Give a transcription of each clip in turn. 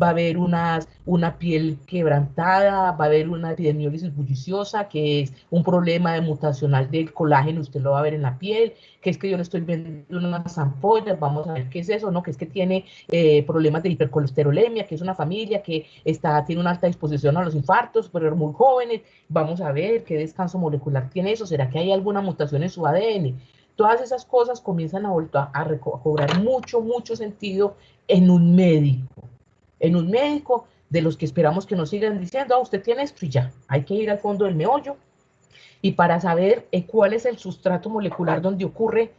va a haber una piel quebrantada, va a haber una epidermólisis bulliciosa, que es un problema de mutacional del colágeno, usted lo va a ver en la piel, que es que yo le estoy viendo unas ampollas, vamos a ver qué es eso, ¿no? Que es que tiene problemas de hipercolesterolemia, que es una familia que tiene una alta disposición a los infartos, pero muy jóvenes, vamos a ver qué descanso molecular tiene eso, ¿será que hay alguna mutación en su ADN? Todas esas cosas comienzan a cobrar mucho sentido en un médico, de los que esperamos que nos sigan diciendo, usted tiene esto y ya, hay que ir al fondo del meollo y para saber cuál es el sustrato molecular donde ocurren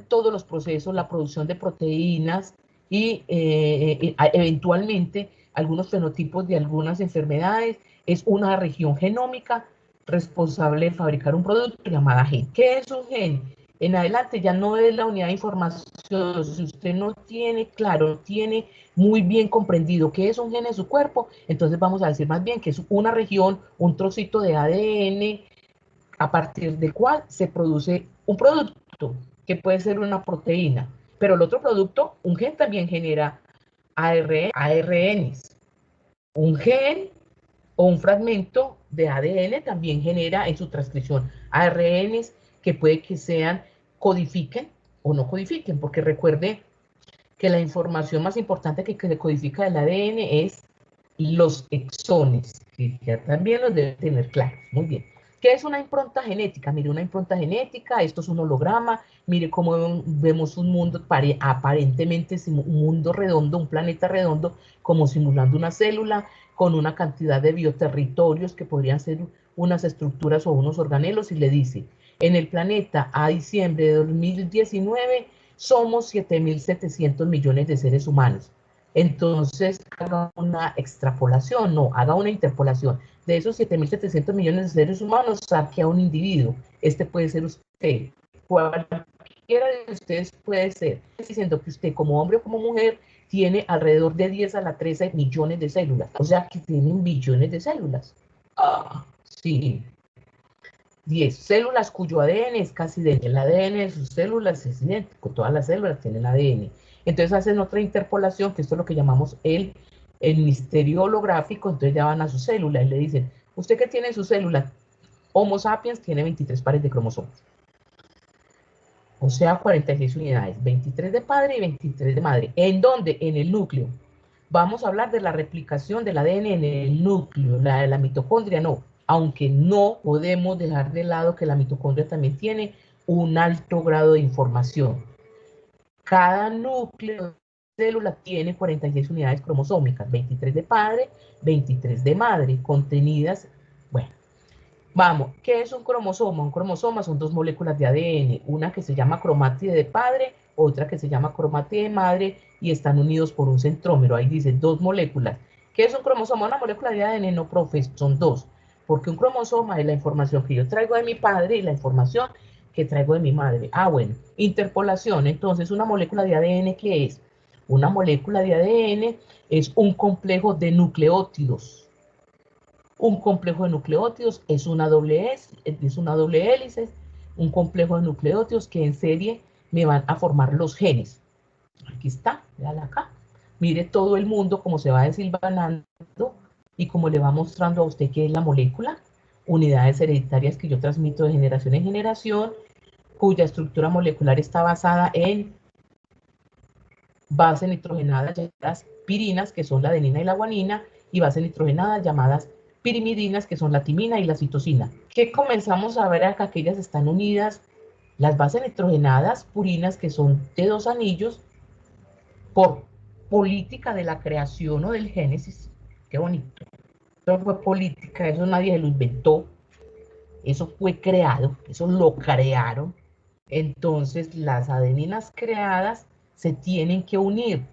todos los procesos, la producción de proteínas y eventualmente algunos fenotipos de algunas enfermedades, es una región genómica responsable de fabricar un producto llamada gen. ¿Qué es un gen? En adelante ya no es la unidad de información, si usted no tiene claro, tiene muy bien comprendido qué es un gen en su cuerpo, entonces vamos a decir más bien que es una región, un trocito de ADN, a partir del cual se produce un producto, que puede ser una proteína, pero el otro producto, un gen también genera ARNs. Un gen o un fragmento de ADN también genera en su transcripción ARNs que puede que sean, codifiquen o no codifiquen, porque recuerde que la información más importante que se codifica del ADN es los exones, que ya también los deben tener claros. Muy bien. ¿Qué es una impronta genética? Mire, una impronta genética, esto es un holograma, mire cómo vemos un mundo aparentemente un mundo redondo, un planeta redondo, como simulando una célula, con una cantidad de bioterritorios que podrían ser unas estructuras o unos organelos, y le dice, en el planeta a diciembre de 2019 somos 7.700 millones de seres humanos. Entonces, haga una extrapolación, no, haga una interpolación. De esos 7.700 millones de seres humanos, saque a un individuo. Este puede ser usted. Cualquiera de ustedes puede ser. Diciendo que usted, como hombre o como mujer, tiene alrededor de 10 a la 13 millones de células. O sea, que tienen billones de células. Ah, sí. 10 células cuyo ADN es casi idéntico. El ADN de sus células es idéntico, todas las células tienen ADN. Entonces hacen otra interpolación, que esto es lo que llamamos el misterio holográfico, entonces ya van a su célula y le dicen, ¿usted qué tiene en su célula? Homo sapiens tiene 23 pares de cromosomas, o sea, 46 unidades, 23 de padre y 23 de madre. ¿En dónde? En el núcleo. Vamos a hablar de la replicación del ADN en el núcleo, la de la mitocondria no, aunque no podemos dejar de lado que la mitocondria también tiene un alto grado de información. Cada núcleo de célula tiene 46 unidades cromosómicas, 23 de padre, 23 de madre, contenidas, bueno, vamos, ¿qué es un cromosoma? Un cromosoma son dos moléculas de ADN, una que se llama cromátide de padre, otra que se llama cromátide de madre, y están unidos por un centrómero. Ahí dice dos moléculas. ¿Qué es un cromosoma? Una molécula de ADN, no, profe, son dos. Porque un cromosoma es la información que yo traigo de mi padre y la información que traigo de mi madre. Ah, bueno, interpolación. Entonces, una molécula de ADN, ¿qué es? Una molécula de ADN es un complejo de nucleótidos. Un complejo de nucleótidos es una doble hélice, un complejo de nucleótidos que en serie me van a formar los genes. Aquí está, véala acá. Mire todo el mundo cómo se va desilvanando y cómo le va mostrando a usted qué es la molécula, unidades hereditarias que yo transmito de generación en generación, cuya estructura molecular está basada en bases nitrogenadas llamadas pirinas, que son la adenina y la guanina, y bases nitrogenadas llamadas pirimidinas, que son la timina y la citosina. ¿Qué comenzamos a ver acá? Que ellas están unidas, las bases nitrogenadas purinas, que son de dos anillos, por política de la creación o del génesis. Qué bonito. Eso fue política, eso nadie se lo inventó, eso fue creado, eso lo crearon. Entonces las adeninas creadas se tienen que unir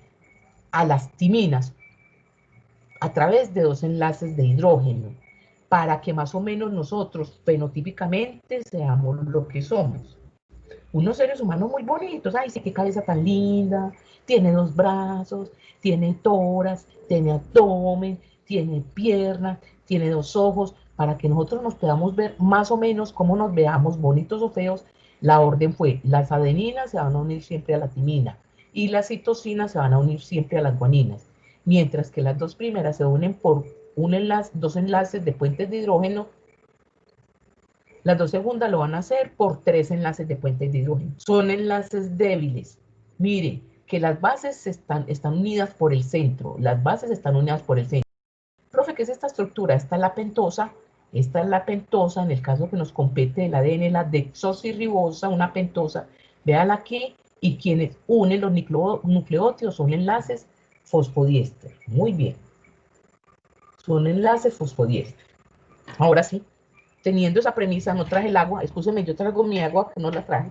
a las timinas a través de dos enlaces de hidrógeno para que más o menos nosotros fenotípicamente seamos lo que somos. Unos seres humanos muy bonitos, ay, sí, qué cabeza tan linda, tiene dos brazos, tiene tórax, tiene abdomen, tiene piernas, tiene dos ojos, para que nosotros nos podamos ver más o menos como nos veamos, bonitos o feos. La orden fue, las adeninas se van a unir siempre a la timina y las citosinas se van a unir siempre a las guaninas. mientras que las dos primeras se unen por dos enlaces de puentes de hidrógeno. Las dos segundas lo van a hacer por 3 enlaces de puentes de hidrógeno. Son enlaces débiles. Miren, que las bases están unidas por el centro. Las bases están unidas por el centro. Profe, ¿qué es esta estructura? Esta es la pentosa. Esta es la pentosa, en el caso que nos compete el ADN, la desoxirribosa, una pentosa. Véala aquí. Y quienes unen los nucleótidos son enlaces fosfodiéster. Muy bien. Son enlaces fosfodiéster. Ahora sí. Teniendo esa premisa, no traje el agua. Escúcheme, yo traigo mi agua, que no la traje.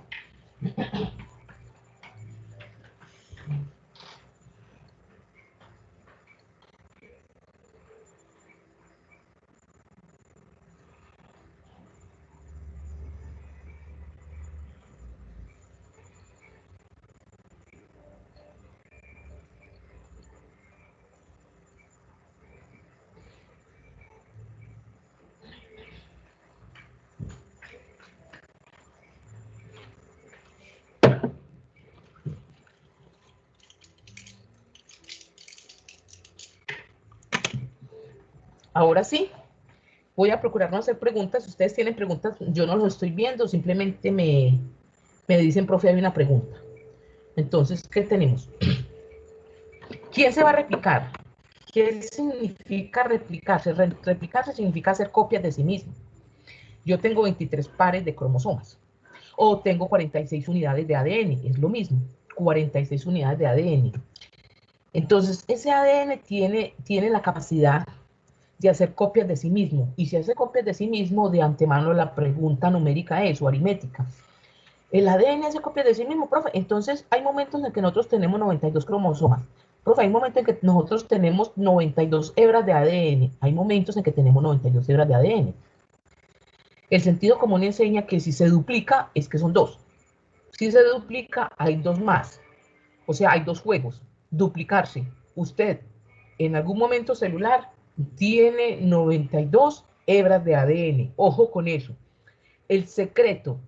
Ahora sí, voy a procurar no hacer preguntas. Si ustedes tienen preguntas, yo no los estoy viendo, simplemente me dicen, profe, hay una pregunta. Entonces, ¿qué tenemos? ¿Quién se va a replicar? ¿Qué significa replicarse? Replicarse significa hacer copias de sí mismo. Yo tengo 23 pares de cromosomas, o tengo 46 unidades de ADN, es lo mismo, 46 unidades de ADN. Entonces, ese ADN tiene la capacidad de hacer copias de sí mismo. Y si hace copias de sí mismo, de antemano la pregunta numérica es, o aritmética. ¿El ADN hace copias de sí mismo, profe? Entonces, hay momentos en que nosotros tenemos 92 cromosomas. Profe, hay momentos en que nosotros tenemos 92 hebras de ADN. Hay momentos en que tenemos 92 hebras de ADN. El sentido común enseña que si se duplica, es que son dos. Si se duplica, hay dos más. O sea, hay dos juegos. Duplicarse. Usted, en algún momento celular, tiene 92 hebras de ADN. Ojo con eso. El secreto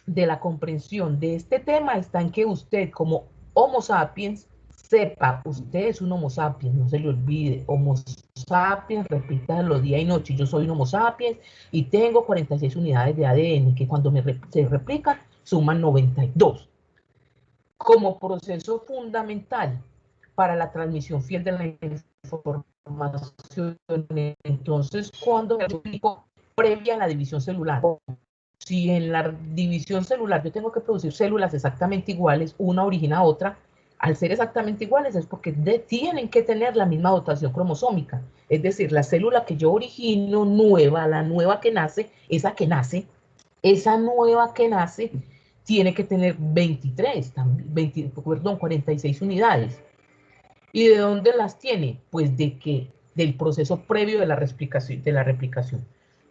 de la comprensión de este tema está en que usted, como Homo sapiens, sepa, usted es un Homo sapiens, no se le olvide, Homo sapiens, repítalo día y noche, yo soy un Homo sapiens y tengo 46 unidades de ADN, que cuando se replican suman 92. Como proceso fundamental para la transmisión fiel de la información, entonces, cuando me replico previa a la división celular, si en la división celular yo tengo que producir células exactamente iguales, una origina a otra, al ser exactamente iguales es porque tienen que tener la misma dotación cromosómica. Es decir, la célula que yo origino nueva, la nueva que nace, esa nueva que nace tiene que tener 23, 46 unidades. ¿Y de dónde las tiene? Pues del proceso previo de la replicación.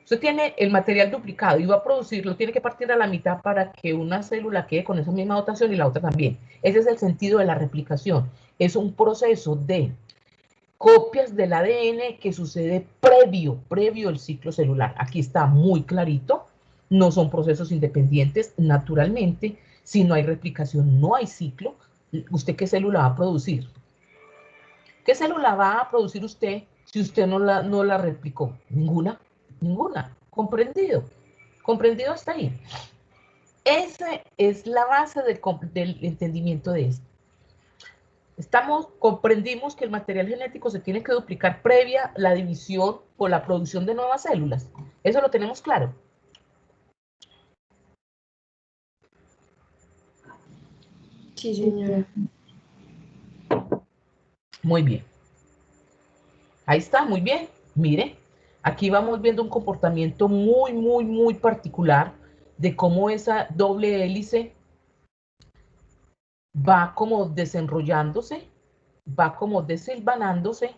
Usted tiene el material duplicado y va a producirlo, tiene que partir a la mitad para que una célula quede con esa misma dotación y la otra también. Ese es el sentido de la replicación. Es un proceso de copias del ADN que sucede previo al ciclo celular. Aquí está muy clarito, no son procesos independientes, naturalmente, si no hay replicación, no hay ciclo. ¿Usted qué célula va a producir? ¿Qué célula va a producir usted si usted no la replicó? Ninguna, ninguna. ¿Comprendido? ¿Comprendido hasta ahí? Esa es la base del entendimiento de esto. Comprendimos que el material genético se tiene que duplicar previa la división o la producción de nuevas células. Eso lo tenemos claro. Sí, señora. Muy bien. Ahí está, muy bien. Mire, aquí vamos viendo un comportamiento muy particular de cómo esa doble hélice va como desenrollándose, va como desilvanándose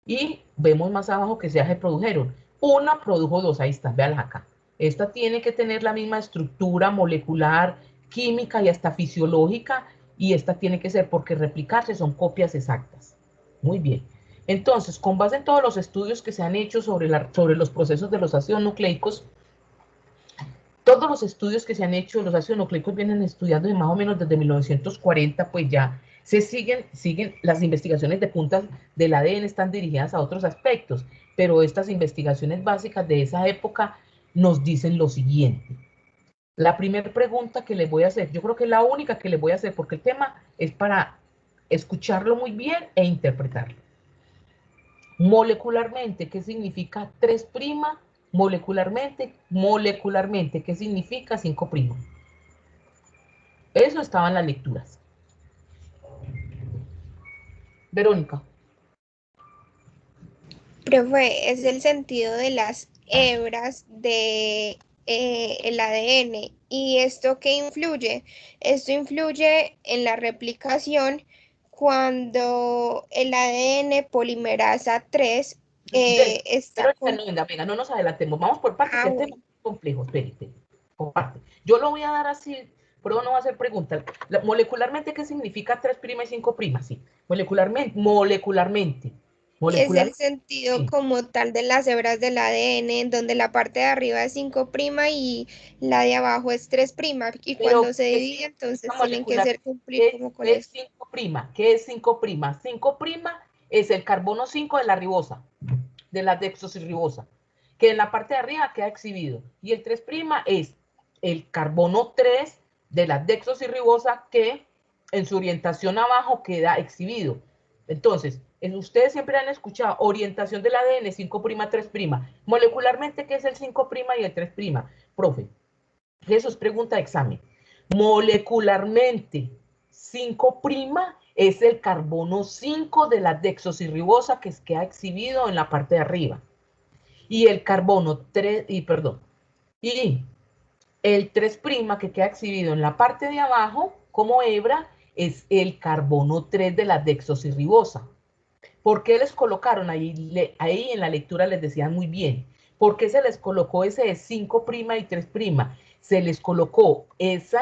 y vemos más abajo que se reprodujeron. Una produjo dos, ahí está, véanlas acá. Esta tiene que tener la misma estructura molecular, química y hasta fisiológica, y esta tiene que ser, porque replicarse son copias exactas. Muy bien. Entonces, con base en todos los estudios que se han hecho sobre los procesos de los ácidos nucleicos, todos los estudios que se han hecho, los ácidos nucleicos vienen estudiando más o menos desde 1940, pues ya siguen las investigaciones de puntas del ADN están dirigidas a otros aspectos, pero estas investigaciones básicas de esa época nos dicen lo siguiente. La primera pregunta que les voy a hacer, yo creo que es la única que les voy a hacer, porque el tema es para escucharlo muy bien e interpretarlo. Molecularmente, ¿qué significa 3'? Molecularmente, ¿qué significa 5'? Eso estaba en las lecturas. Verónica. Profe, es el sentido de las hebras de el ADN. ¿Y esto qué influye? Esto influye en la replicación cuando el ADN polimerasa 3 está Verónica, no, venga, no nos adelantemos, vamos por partes, que el tema bueno. es complejo, espérate, por parte. Yo lo voy a dar así, pero no va a hacer preguntas. Molecularmente, ¿qué significa 3' y 5'? Sí, molecularmente, Es el molecularmente, sentido sí. como tal de las hebras del ADN, en donde la parte de arriba es 5' y la de abajo es 3', y Pero, cuando se ¿qué divide, significa entonces tienen que molecular? ser cumplir ¿Qué como con es eso. 5'? ¿Qué es 5'? 5' es el carbono 5 de la ribosa, de la desoxirribosa, que en la parte de arriba queda exhibido. Y el 3' es el carbono 3 de la desoxirribosa que en su orientación abajo queda exhibido. Entonces, ustedes siempre han escuchado orientación del ADN 5', 3'. Molecularmente, ¿qué es el 5' y el 3'? Profe, eso es pregunta de examen. Molecularmente, 5' es el carbono 5 de la desoxirribosa que queda exhibido en la parte de arriba. Y el carbono 3, y el 3' que queda exhibido en la parte de abajo como hebra es el carbono 3 de la desoxirribosa. ¿Por qué les colocaron ahí? Ahí en la lectura les decían muy bien. ¿Por qué se les colocó ese de 5' y 3'? Se les colocó, ese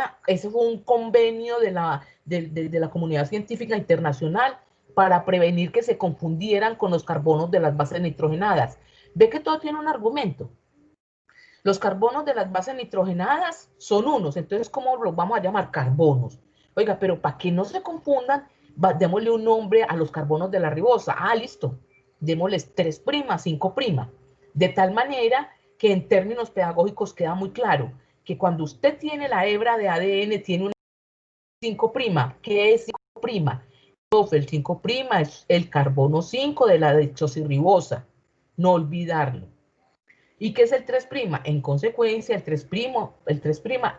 fue un convenio de la comunidad científica internacional para prevenir que se confundieran con los carbonos de las bases nitrogenadas. Ve que todo tiene un argumento. Los carbonos de las bases nitrogenadas son unos, entonces, ¿cómo los vamos a llamar? Carbonos. Oiga, pero para que no se confundan, démosle un nombre a los carbonos de la ribosa. Ah, listo. Démosles 3', 5'. De tal manera que en términos pedagógicos queda muy claro que cuando usted tiene la hebra de ADN, tiene una 5'. ¿Qué es 5'? El 5' es el carbono 5 de la desoxirribosa. No olvidarlo. ¿Y qué es el 3'? En consecuencia, el 3'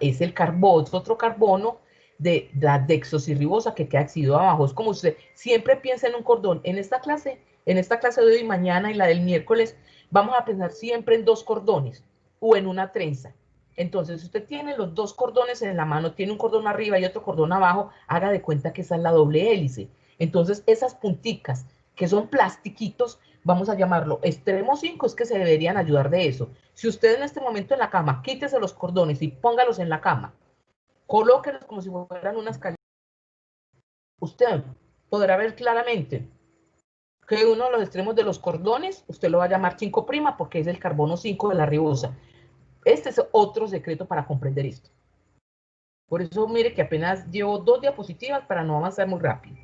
es el carbono, es otro carbono de la desoxirribosa que queda exhibido abajo. Es como usted siempre piensa en un cordón. En esta clase de hoy y mañana y la del miércoles, vamos a pensar siempre en 2 cordones o en una trenza. Entonces, si usted tiene los 2 cordones en la mano, tiene un cordón arriba y otro cordón abajo, haga de cuenta que esa es la doble hélice. Entonces, esas punticas que son plastiquitos, vamos a llamarlo extremo 5, es que se deberían ayudar de eso. Si usted en este momento en la cama, quítese los cordones y póngalos en la cama, colóquelos como si fueran unas cañas, usted podrá ver claramente que uno de los extremos de los cordones, usted lo va a llamar 5' porque es el carbono 5 de la ribosa. Este es otro secreto para comprender esto. Por eso mire que apenas llevo 2 diapositivas para no avanzar muy rápido.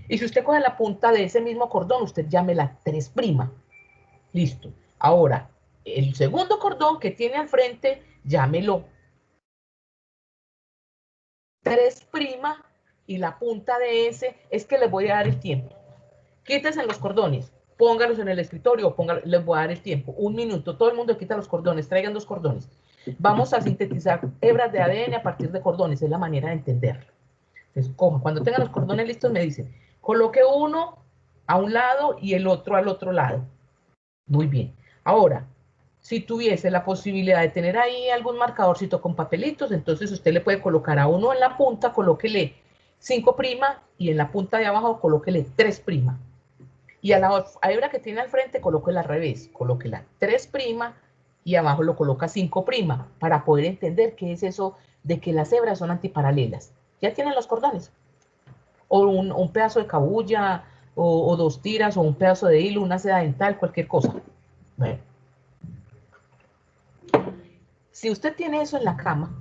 Y si usted coge la punta de ese mismo cordón, usted llámela 3'. Listo. Ahora, el segundo cordón que tiene al frente, llámelo 3' y la punta de ese es que les voy a dar el tiempo. Quítense los cordones, póngalos en el escritorio, les voy a dar el tiempo. 1 minuto, todo el mundo quita los cordones, traigan 2 cordones. Vamos a sintetizar hebras de ADN a partir de cordones, es la manera de entenderlo. Entonces, cuando tengan los cordones listos, me dicen, coloque uno a un lado y el otro al otro lado. Muy bien. Ahora, si tuviese la posibilidad de tener ahí algún marcadorcito con papelitos, entonces usted le puede colocar a uno en la punta, colóquele 5' y en la punta de abajo colóquele 3'. Y a la hebra que tiene al frente colóquela al revés, colóquela 3' y abajo lo coloca 5' para poder entender qué es eso de que las hebras son antiparalelas. Ya tienen los cordones. O un pedazo de cabulla, o 2 tiras, o un pedazo de hilo, una seda dental, cualquier cosa. Bueno, si usted tiene eso en la cama,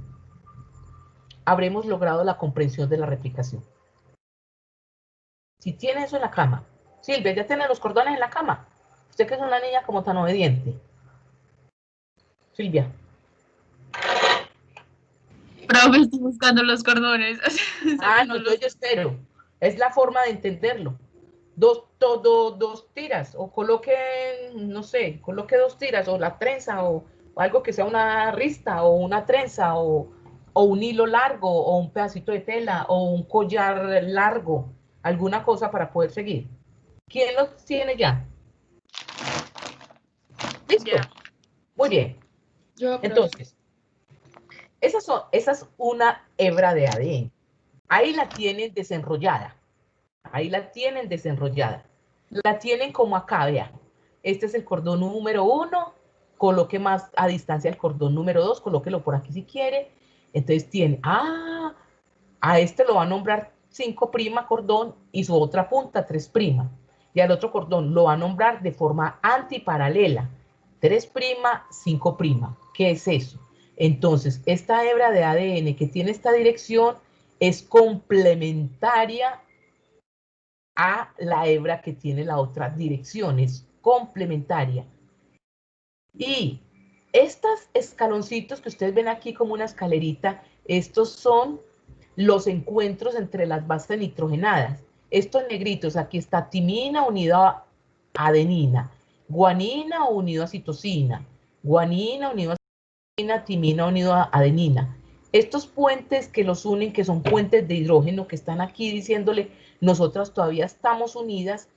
habremos logrado la comprensión de la replicación. Si tiene eso en la cama. Silvia, ya tiene los cordones en la cama. Usted que es una niña como tan obediente. Silvia. Profe, estoy buscando los cordones. No, yo espero. Es la forma de entenderlo. Dos tiras, o coloque, no sé, coloque 2 tiras, o la trenza, o algo que sea una rista, o una trenza, o un hilo largo, o un pedacito de tela, o un collar largo, alguna cosa para poder seguir. ¿Quién los tiene ya? ¿Listo? Ya. Muy bien. Yo, Entonces, esa es una hebra de ADN. Ahí la tienen desenrollada. Ahí la tienen desenrollada. La tienen como acá, vean. Este es el cordón número 1. Coloque más a distancia el cordón número 2. Colóquelo por aquí si quiere. Entonces tiene, a este lo va a nombrar 5' cordón y su otra punta 3'. Y al otro cordón lo va a nombrar de forma antiparalela. 3', 5'. ¿Qué es eso? Entonces, esta hebra de ADN que tiene esta dirección es complementaria a la hebra que tiene la otra dirección, es complementaria. Y estos escaloncitos que ustedes ven aquí como una escalerita, estos son los encuentros entre las bases nitrogenadas. Estos negritos, aquí está timina unido a adenina, guanina unido a citosina, guanina unido a citosina, timina unido a adenina. Estos puentes que los unen, que son puentes de hidrógeno, que están aquí diciéndole, nosotras todavía estamos unidas,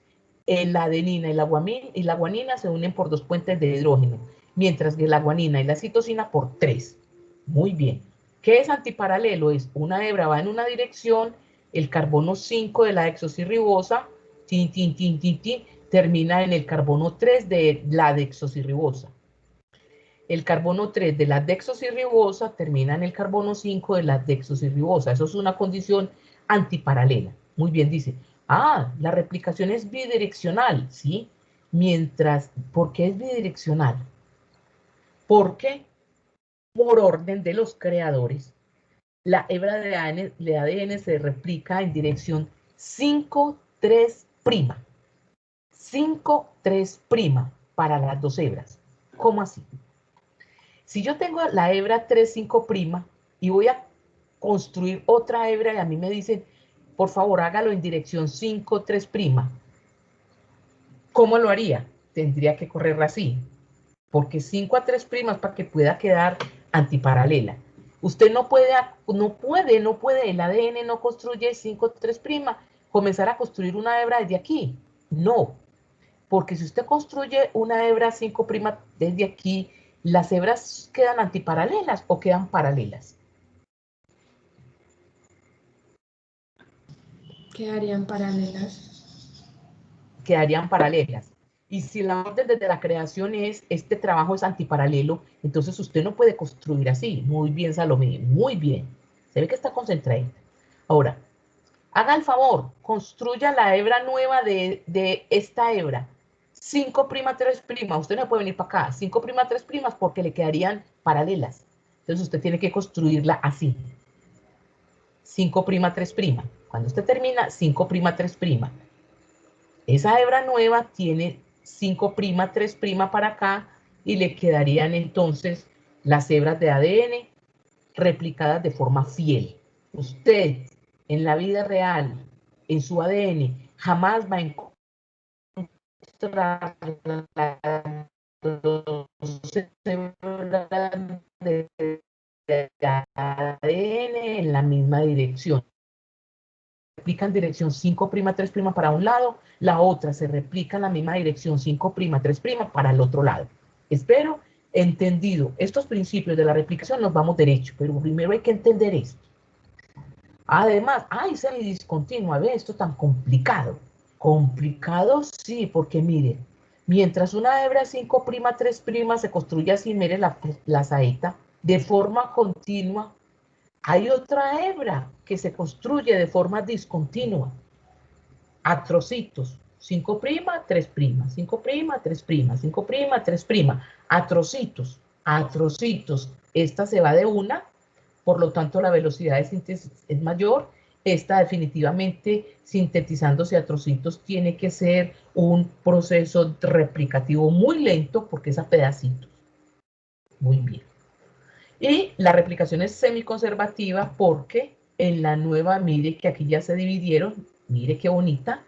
la adenina y la guanina se unen por 2 puentes de hidrógeno, mientras que la guanina y la citosina por 3. Muy bien. ¿Qué es antiparalelo? Es una hebra va en una dirección, el carbono 5 de la desoxirribosa, termina en el carbono 3 de la desoxirribosa. El carbono 3 de la desoxirribosa termina en el carbono 5 de la desoxirribosa. Eso es una condición antiparalela. Muy bien, dice. La replicación es bidireccional, ¿sí? ¿Por qué es bidireccional? Porque por orden de los creadores, la hebra de ADN se replica en dirección 5'3'. 5'3' para las dos hebras. ¿Cómo así? Si yo tengo la hebra 3'5' y voy a construir otra hebra y a mí me dicen, por favor, hágalo en dirección 5'3', ¿cómo lo haría? Tendría que correr así, porque 5 a 3' para que pueda quedar antiparalela. Usted no puede, el ADN no construye 5'3', comenzar a construir una hebra desde aquí. No, porque si usted construye una hebra 5' desde aquí, las hebras quedan antiparalelas o quedan paralelas. Quedarían paralelas. Quedarían paralelas. Y si la orden desde la creación es, este trabajo es antiparalelo, entonces usted no puede construir así. Muy bien, Salomé, muy bien. Se ve que está concentrada. Ahora, haga el favor, construya la hebra nueva de esta hebra. 5', 3'. Usted no puede venir para acá. 5', 3' porque le quedarían paralelas. Entonces usted tiene que construirla así. 5', 3'. Cuando usted termina, 5', 3'. Esa hebra nueva tiene 5', 3' para acá y le quedarían entonces las hebras de ADN replicadas de forma fiel. Usted, en la vida real, en su ADN, jamás va a encontrar de ADN en la misma dirección. Replica en dirección 5', 3' para un lado, la otra se replica en la misma dirección 5', 3' para el otro lado. Espero entendido estos principios de la replicación, nos vamos derecho, pero primero hay que entender esto. Además, semidiscontinua, ve esto tan complicado. Complicado sí, porque mire, mientras una hebra 5', 3' se construye así, mire la saeta, de forma continua, hay otra hebra que se construye de forma discontinua, a trocitos, 5', 3', 5', 3', 5', 3', a trocitos. Esta se va de una, por lo tanto la velocidad de síntesis es mayor. esta definitivamente, sintetizándose a trocitos, tiene que ser un proceso replicativo muy lento porque es a pedacitos. Muy bien. Y la replicación es semiconservativa porque en la nueva, mire que aquí ya se dividieron, mire qué bonita.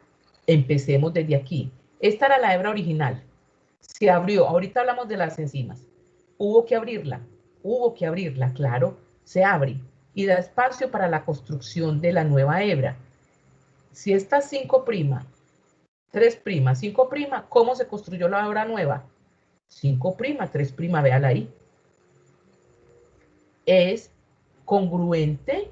Empecemos desde aquí. Esta era la hebra original. Se abrió, ahorita hablamos de las enzimas. Hubo que abrirla, claro, se abre y da espacio para la construcción de la nueva hebra. Si esta 5', 3', 5', ¿cómo se construyó la hebra nueva? 5', 3', véala ahí. Es congruente,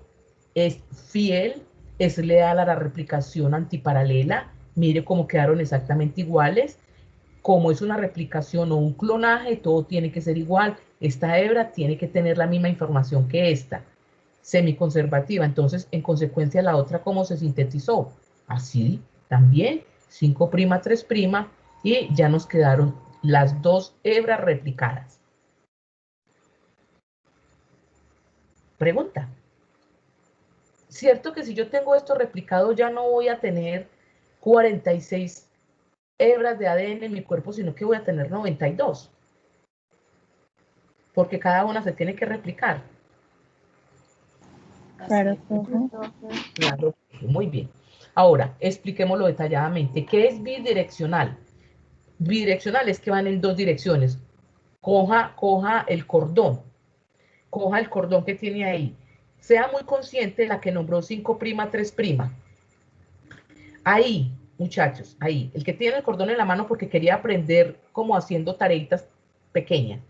es fiel, es leal a la replicación antiparalela. Mire cómo quedaron exactamente iguales. Como es una replicación o un clonaje, todo tiene que ser igual. Esta hebra tiene que tener la misma información que esta, semiconservativa. Entonces, en consecuencia, la otra, ¿cómo se sintetizó? Así, también, 5', 3', y ya nos quedaron las dos hebras replicadas. Pregunta. ¿Cierto que si yo tengo esto replicado ya no voy a tener 46 hebras de ADN en mi cuerpo, sino que voy a tener 92? Porque cada una se tiene que replicar. Claro, Claro, muy bien. Ahora, expliquémoslo detalladamente. ¿Qué es bidireccional? Bidireccional es que van en dos direcciones. Coja el cordón. Coja el cordón que tiene ahí. Sea muy consciente de la que nombró 5', 3'. Ahí, muchachos, ahí. El que tiene el cordón en la mano porque quería aprender como haciendo tareitas pequeñas.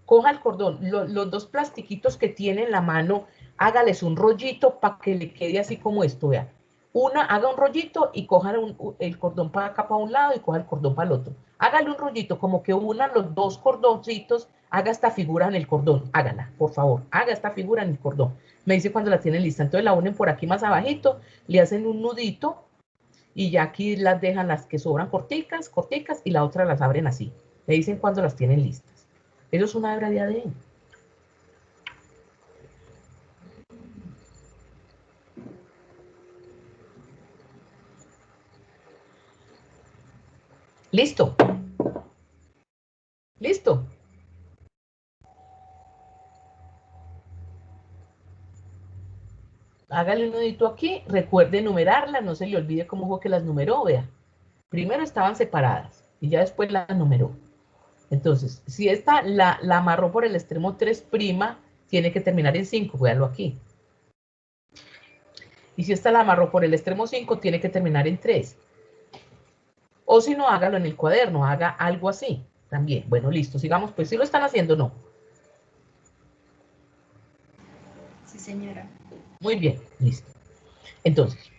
Coja el cordón, los dos plastiquitos que tiene en la mano, hágales un rollito para que le quede así como esto, vea. Haga un rollito y coja el cordón para acá para un lado y coja el cordón para el otro. Hágale un rollito, como que unan los dos cordoncitos, haga esta figura en el cordón. Hágala, por favor, haga esta figura en el cordón. Me dice cuando la tienen lista. Entonces la unen por aquí más abajito, le hacen un nudito y ya aquí las dejan las que sobran corticas, y la otra las abren así. Me dicen cuando las tienen listas. Eso es una hebra de ADN. ¿Listo? ¿Listo? Hágale un nudito aquí, recuerde numerarlas, no se le olvide cómo fue que las numeró, vea. Primero estaban separadas y ya después las numeró. Entonces, si esta la amarró por el extremo 3', tiene que terminar en 5, véalo aquí. Y si esta la amarró por el extremo 5, tiene que terminar en 3. O si no, hágalo en el cuaderno, haga algo así también. Bueno, listo, sigamos. Pues si lo están haciendo, no. Sí, señora. Muy bien, listo. Entonces,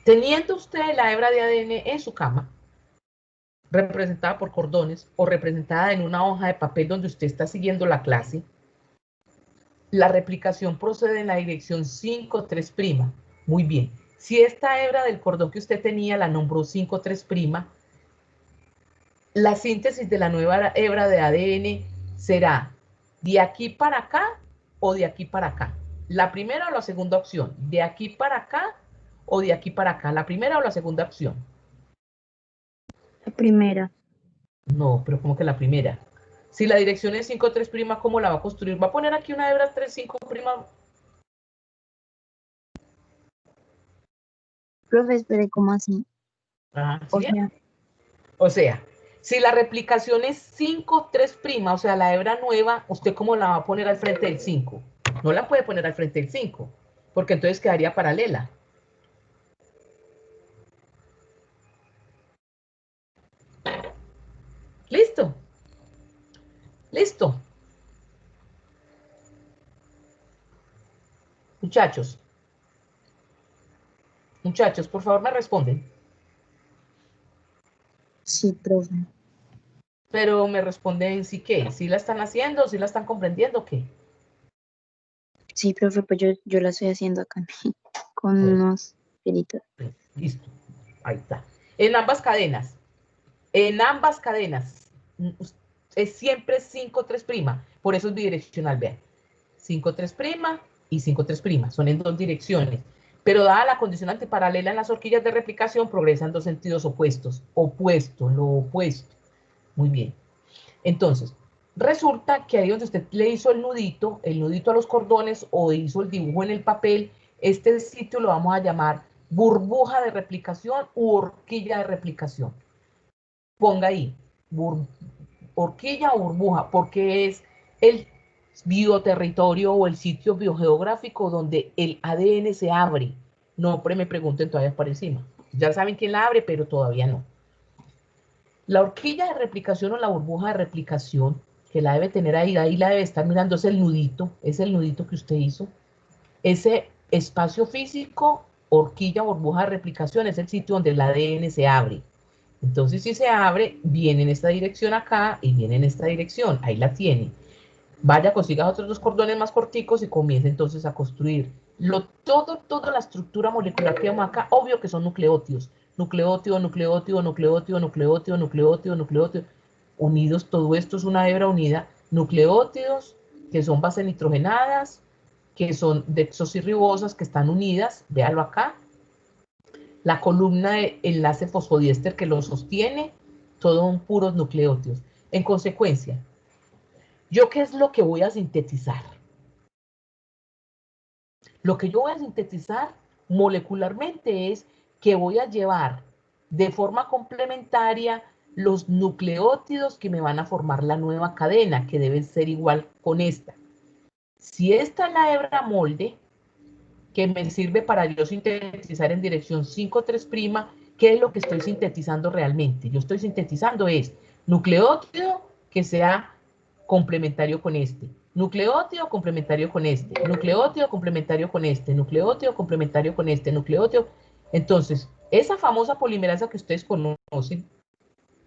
teniendo usted la hebra de ADN en su cama, representada por cordones o representada en una hoja de papel donde usted está siguiendo la clase, la replicación procede en la dirección 5'. Muy bien. Si esta hebra del cordón que usted tenía la nombró 5', la síntesis de la nueva hebra de ADN será de aquí para acá o de aquí para acá. La primera o la segunda opción, de aquí para acá o de aquí para acá. La primera o la segunda opción. la primera. No, pero ¿cómo que la primera? Si la dirección es 5', ¿cómo la va a construir? ¿Va a poner aquí una hebra 3'? Profe, espere, ¿cómo así? Ah, O ¿sí? sea, O sea, si la replicación es 5', o sea, la hebra nueva, ¿usted cómo la va a poner al frente del 5? No la puede poner al frente del 5, porque entonces quedaría paralela. ¿Listo? ¿Listo? Muchachos, por favor me responden. sí, profe. Pero me responden sí qué, si la están haciendo, si la están comprendiendo, ¿qué? Sí, profe, pues yo la estoy haciendo acá con Bueno, unos pelitos. listo. Ahí está. En ambas cadenas, es siempre 5', por eso es bidireccional, vean. 5', y 5', son en dos direcciones. Pero dada la condición antiparalela en las horquillas de replicación, progresa en dos sentidos opuestos. Opuesto, lo opuesto. Muy bien. Entonces, resulta que ahí donde usted le hizo el nudito a los cordones o hizo el dibujo en el papel, este sitio lo vamos a llamar burbuja de replicación u horquilla de replicación. Ponga ahí, horquilla o burbuja, porque es el bioterritorio o el sitio biogeográfico donde el ADN se abre. No me pregunten todavía por encima. Ya saben quién la abre, pero todavía no. La horquilla de replicación o la burbuja de replicación, que la debe tener ahí la debe estar mirando, es el nudito que usted hizo. Ese espacio físico, horquilla, burbuja de replicación, es el sitio donde el ADN se abre. Entonces, si se abre, viene en esta dirección acá y viene en esta dirección. Ahí la tiene. Vaya, consiga otros dos cordones más corticos y comience entonces a construir. Toda la estructura molecular que vemos acá, obvio que son nucleótidos. Nucleótido, nucleótido, nucleótido, nucleótido, nucleótido, nucleótido. Unidos, todo esto es una hebra unida. Nucleótidos, que son bases nitrogenadas, que son desoxirribosas, que están unidas. Véalo acá. La columna de enlace fosfodiéster que lo sostiene, todos son puros nucleótidos. En consecuencia, ¿yo qué es lo que voy a sintetizar? Lo que yo voy a sintetizar molecularmente es que voy a llevar de forma complementaria los nucleótidos que me van a formar la nueva cadena, que deben ser igual con esta. Si esta es la hebra molde, que me sirve para yo sintetizar en dirección 5,3', ¿qué es lo que estoy sintetizando realmente? Yo estoy sintetizando es nucleótido que sea complementario con este, nucleótido complementario con este, nucleótido complementario con este, nucleótido complementario con este, nucleótido. Entonces, esa famosa polimerasa que ustedes conocen,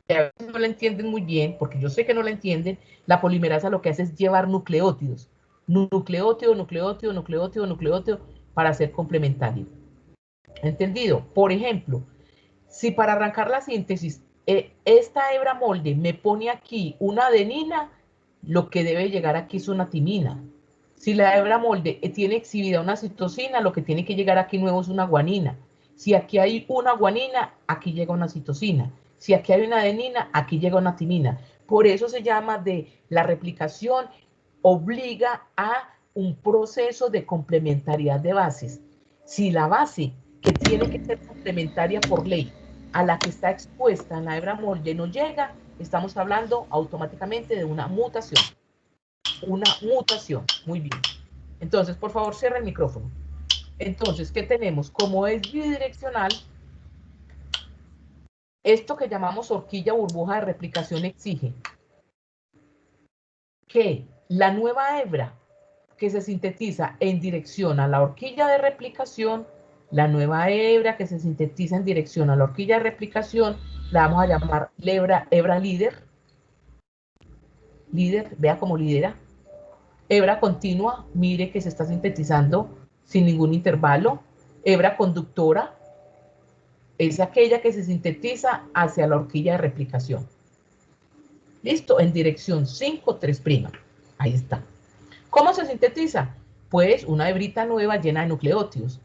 que a veces no la entienden muy bien, porque yo sé que no la entienden, la polimerasa lo que hace es llevar nucleótidos, nucleótido, nucleótido, nucleótido, nucleótido, para ser complementario. ¿Entendido? Por ejemplo, si para arrancar la síntesis, esta hebra molde me pone aquí una adenina, lo que debe llegar aquí es una timina. Si la hebra molde tiene exhibida una citosina, lo que tiene que llegar aquí nuevo es una guanina. Si aquí hay una guanina, aquí llega una citosina. Si aquí hay una adenina, aquí llega una timina. Por eso se llama de la replicación, obliga a un proceso de complementariedad de bases. Si la base, que tiene que ser complementaria por ley, a la que está expuesta en la hebra molde no llega, estamos hablando automáticamente de una mutación. Una mutación. Muy bien. Entonces, por favor, cierra el micrófono. Entonces, ¿qué tenemos? Como es bidireccional, esto que llamamos horquilla burbuja de replicación exige que la nueva hebra que se sintetiza en dirección a la horquilla de replicación, la nueva hebra que se sintetiza en dirección a la horquilla de replicación, la vamos a llamar hebra líder. Líder, vea cómo lidera. Hebra continua, mire que se está sintetizando sin ningún intervalo. Hebra conductora es aquella que se sintetiza hacia la horquilla de replicación. Listo, en dirección 5,3'. Ahí está. ¿Cómo se sintetiza? Pues una hebrita nueva llena de nucleótidos.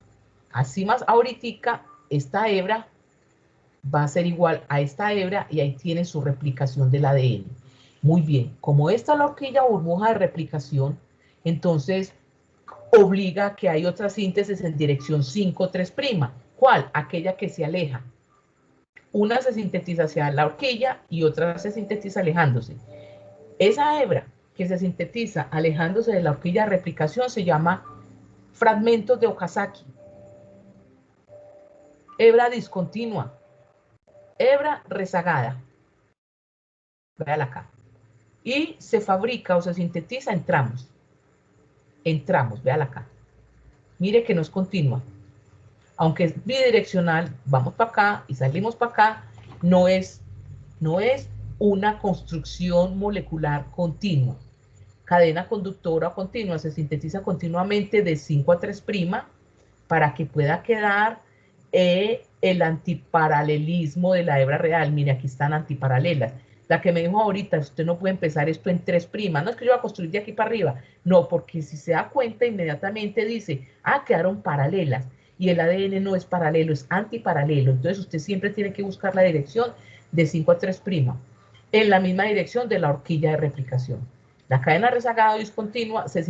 Así más ahorita, esta hebra va a ser igual a esta hebra y ahí tiene su replicación del ADN. Muy bien, como esta es la horquilla burbuja de replicación, entonces obliga a que hay otra síntesis en dirección 5,3'. ¿Cuál? Aquella que se aleja. Una se sintetiza hacia la horquilla y otra se sintetiza alejándose. Esa hebra que se sintetiza alejándose de la horquilla de replicación se llama fragmentos de Okazaki. Hebra discontinua. Hebra rezagada. Véala acá. Y se fabrica o se sintetiza en tramos. En tramos, véala acá. Mire que no es continua. Aunque es bidireccional, vamos para acá y salimos para acá, no es una construcción molecular continua. Cadena conductora o continua se sintetiza continuamente de 5,3' para que pueda quedar el antiparalelismo de la hebra real. Mire, aquí están antiparalelas. La que me dijo ahorita, usted no puede empezar esto en 3'. No es que yo voy a construir de aquí para arriba. No, porque si se da cuenta, inmediatamente dice, quedaron paralelas. y el ADN no es paralelo, es antiparalelo. Entonces usted siempre tiene que buscar la dirección de 5 a 3' en la misma dirección de la horquilla de replicación. La cadena rezagada o discontinua se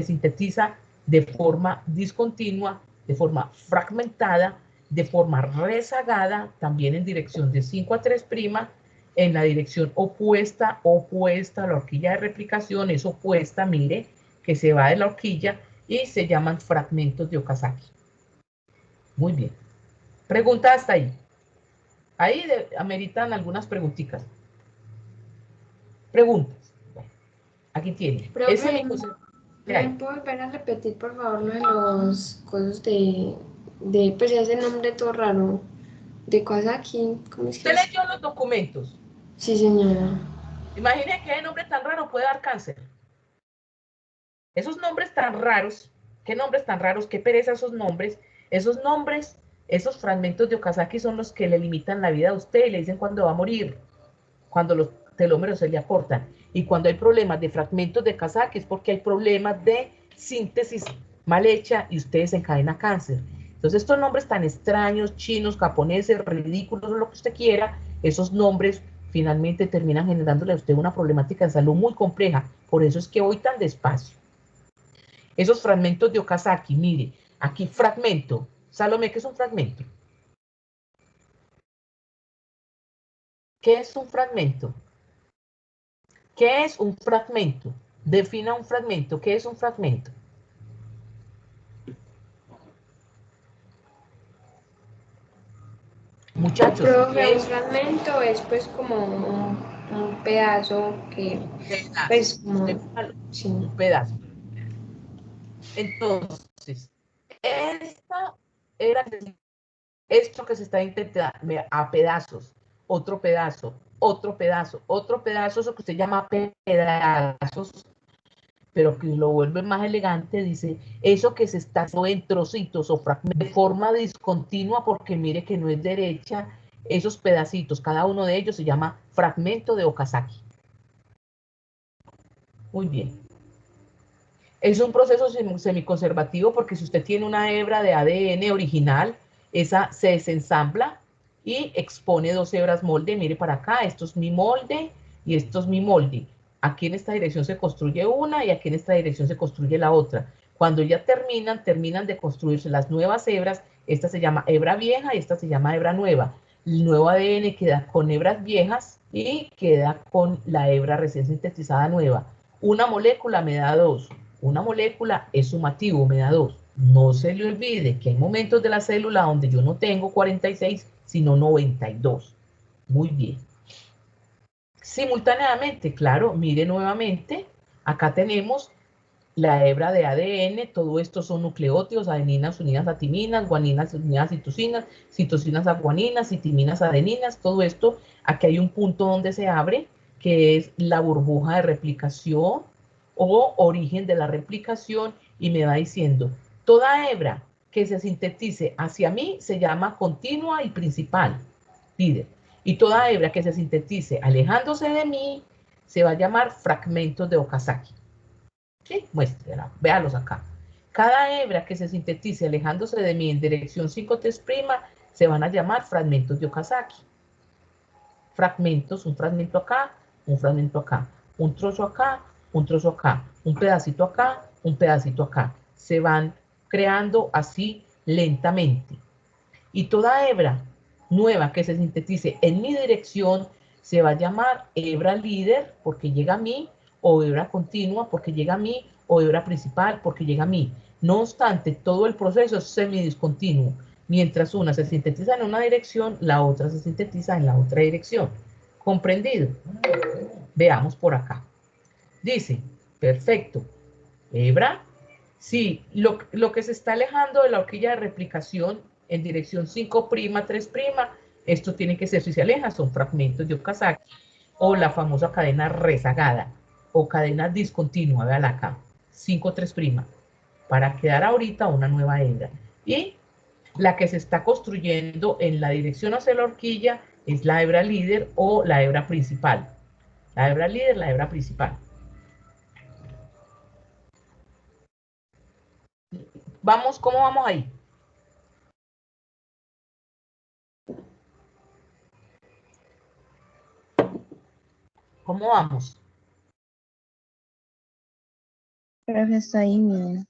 sintetiza de forma discontinua, de forma fragmentada, de forma rezagada, también en dirección de 5 a 3', en la dirección opuesta a la horquilla de replicación, es opuesta, mire, que se va de la horquilla y se llaman fragmentos de Okazaki. Muy bien. Pregunta hasta ahí. Ahí ameritan algunas preguntitas. Preguntas. Bueno, aquí tiene. Profe, Ese es mi ¿me puedo volver a repetir, por favor, lo de los cosas de pues ese nombre todo raro? De Kawasaki, ¿cómo es que Usted es? leyó los documentos. Sí, señora. Imagine que ese nombre tan raro puede dar cáncer. Esos nombres tan raros, qué nombres tan raros, qué pereza esos nombres, esos fragmentos de Okazaki son los que le limitan la vida a usted y le dicen cuándo va a morir, cuando los telómeros se le acortan. Y cuando hay problemas de fragmentos de Okazaki es porque hay problemas de síntesis mal hecha y usted desencadena cáncer. Entonces estos nombres tan extraños, chinos, japoneses, ridículos, lo que usted quiera, esos nombres finalmente terminan generándole a usted una problemática de salud muy compleja. Por eso es que voy tan despacio. Esos fragmentos de Okazaki, mire, aquí fragmento. Salomé, ¿qué es un fragmento? ¿Qué es un fragmento? ¿Qué es un fragmento? Defina un fragmento. ¿Qué es un fragmento? Muchachos, Profe, ¿qué un es fragmento es pues como un pedazo que, un pedazo? pues como, sí. Un pedazo. Entonces, esta era esto que se está intentando a pedazos, otro pedazo, otro pedazo, otro pedazo, eso que usted llama pedazos, pero que lo vuelve más elegante, dice, eso que se está haciendo en trocitos o fragmentos de forma discontinua, porque mire que no es derecha, esos pedacitos, cada uno de ellos se llama fragmento de Okazaki. Muy bien. Es un proceso semiconservativo porque si usted tiene una hebra de ADN original, esa se desensambla y expone 2 hebras molde. Mire para acá, esto es mi molde y esto es mi molde. Aquí en esta dirección se construye una y aquí en esta dirección se construye la otra. Cuando ya terminan de construirse las nuevas hebras, esta se llama hebra vieja y esta se llama hebra nueva. El nuevo ADN queda con hebras viejas y queda con la hebra recién sintetizada nueva. Una molécula me da 2. Una molécula es sumativo, me da 2. No se le olvide que hay momentos de la célula donde yo no tengo 46, sino 92. Muy bien. Simultáneamente, claro, mire nuevamente, acá tenemos la hebra de ADN, todo esto son nucleótidos, adeninas unidas a timinas, guaninas unidas a citosinas, citosinas a guaninas, timinas a adeninas, todo esto, aquí hay un punto donde se abre, que es la burbuja de replicación o origen de la replicación, y me va diciendo, toda hebra que se sintetice hacia mí se llama continua y principal, líder, y toda hebra que se sintetice alejándose de mí se va a llamar fragmentos de Okazaki. ¿Sí? Muéstrela, véalos acá. Cada hebra que se sintetice alejándose de mí en dirección 5'' se van a llamar fragmentos de Okazaki. Fragmentos, un fragmento acá, un fragmento acá, un trozo acá, un trozo acá, un pedacito acá, un pedacito acá. Se van creando así lentamente. Y toda hebra nueva que se sintetice en mi dirección se va a llamar hebra líder porque llega a mí, o hebra continua porque llega a mí, o hebra principal porque llega a mí. No obstante, todo el proceso es semidiscontinuo. Mientras una se sintetiza en una dirección, la otra se sintetiza en la otra dirección. ¿Comprendido? Veamos por acá. Dice, perfecto, hebra. Sí, lo que se está alejando de la horquilla de replicación en dirección 5', 3', esto tiene que ser, si se aleja, son fragmentos de Okazaki, o la famosa cadena rezagada, o cadena discontinua, véala acá, 5', para quedar ahorita una nueva hebra. Y la que se está construyendo en la dirección hacia la horquilla es la hebra líder o la hebra principal. La hebra líder, la hebra principal. Vamos, ¿cómo vamos ahí? ¿Cómo vamos? Profe, está ahí bien.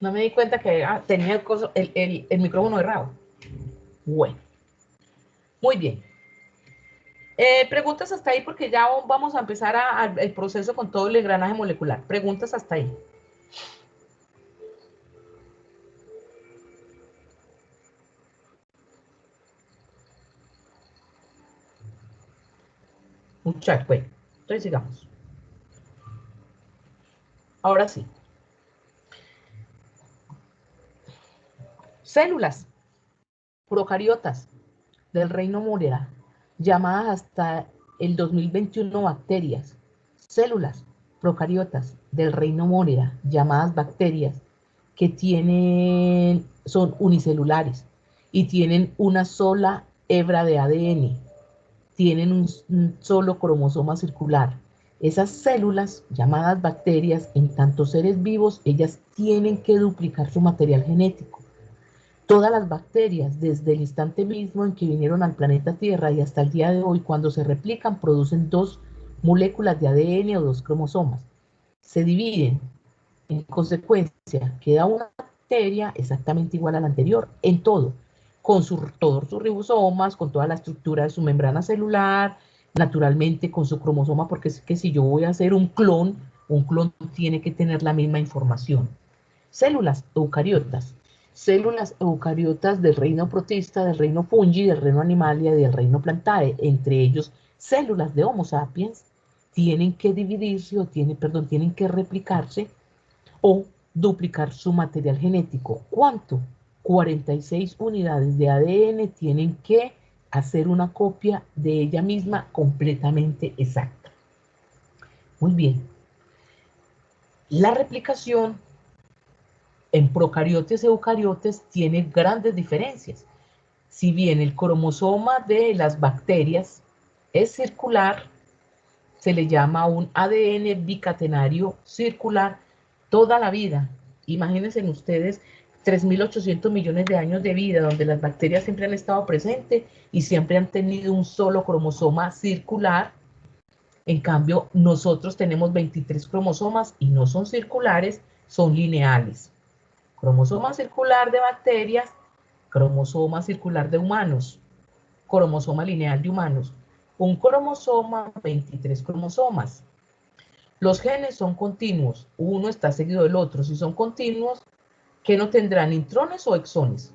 No me di cuenta que tenía el micrófono errado. Bueno, muy bien. Preguntas hasta ahí porque ya vamos a empezar el proceso con todo el engranaje molecular. Preguntas hasta ahí. Muchachos, bueno, entonces sigamos. Ahora sí. Células procariotas del reino Morea, llamadas hasta el 2021 bacterias. Células procariotas del reino Morea, llamadas bacterias, que son unicelulares y tienen una sola hebra de ADN, tienen un solo cromosoma circular. Esas células, llamadas bacterias, en tantos seres vivos, ellas tienen que duplicar su material genético. Todas las bacterias, desde el instante mismo en que vinieron al planeta Tierra y hasta el día de hoy, cuando se replican, producen 2 moléculas de ADN o 2 cromosomas. Se dividen. En consecuencia, queda una bacteria exactamente igual a la anterior en todo, con todos sus ribosomas, con toda la estructura de su membrana celular, naturalmente con su cromosoma, porque es que si yo voy a hacer un clon tiene que tener la misma información. Células eucariotas del reino protista, del reino fungi, del reino animalia y del reino plantae, entre ellos células de Homo sapiens, tienen que dividirse tienen que replicarse o duplicar su material genético. ¿Cuánto? 46 unidades de ADN tienen que hacer una copia de ella misma completamente exacta. Muy bien. La replicación en procariotes y eucariotes tiene grandes diferencias. Si bien el cromosoma de las bacterias es circular, se le llama un ADN bicatenario circular toda la vida. Imagínense ustedes 3.800 millones de años de vida donde las bacterias siempre han estado presentes y siempre han tenido un solo cromosoma circular. En cambio, nosotros tenemos 23 cromosomas y no son circulares, son lineales. Cromosoma circular de bacterias, cromosoma circular de humanos, cromosoma lineal de humanos. Un cromosoma, 23 cromosomas. Los genes son continuos, uno está seguido del otro. Si son continuos, ¿qué no tendrán? ¿Intrones o exones?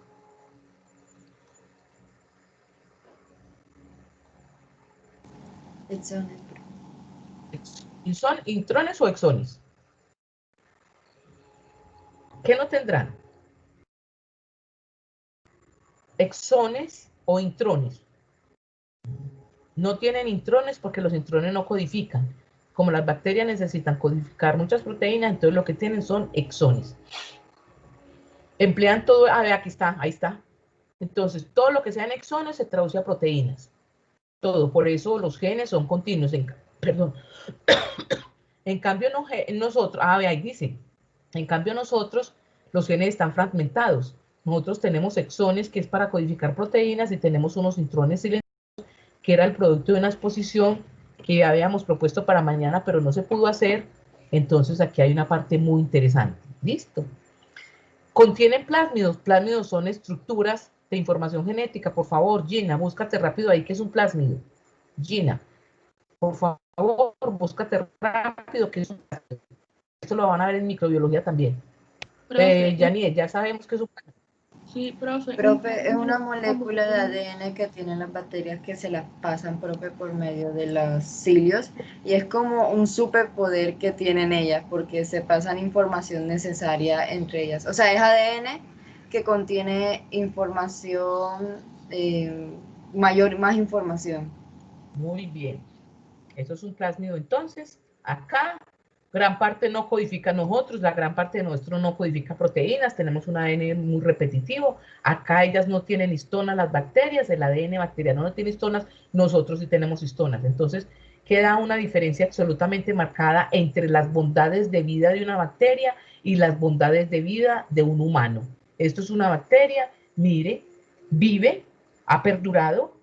Exones. ¿Y son intrones o exones? ¿Qué no tendrán? ¿Exones o intrones? No tienen intrones porque los intrones no codifican. Como las bacterias necesitan codificar muchas proteínas, entonces lo que tienen son exones. Emplean todo, a ver, aquí está, ahí está. Entonces, todo lo que sea en exones se traduce a proteínas. Todo, por eso los genes son continuos. Perdón. En cambio, nosotros, ahí dice, en cambio nosotros, los genes están fragmentados. Nosotros tenemos exones, que es para codificar proteínas, y tenemos unos intrones silenciosos, que era el producto de una exposición que habíamos propuesto para mañana, pero no se pudo hacer. Entonces aquí hay una parte muy interesante. ¿Listo? Contienen plásmidos. Plásmidos son estructuras de información genética. Por favor, Gina, búscate rápido ahí qué es un plásmido. Gina, por favor, búscate rápido qué es un plásmido. Esto lo van a ver en microbiología también. Yaniel, ya sabemos que es un plásmido. Sí, profe. Profe, es una molécula de ADN que tienen las bacterias que se las pasan, profe, por medio de los cilios, y es como un superpoder que tienen ellas porque se pasan información necesaria entre ellas. O sea, es ADN que contiene información, más información. Muy bien. Eso es un plásmido. Entonces, acá, gran parte no codifica nosotros, la gran parte de nuestro no codifica proteínas, tenemos un ADN muy repetitivo. Acá ellas no tienen histonas, las bacterias, el ADN bacteriano no tiene histonas, nosotros sí tenemos histonas. Entonces, queda una diferencia absolutamente marcada entre las bondades de vida de una bacteria y las bondades de vida de un humano. Esto es una bacteria, mire, vive, ha perdurado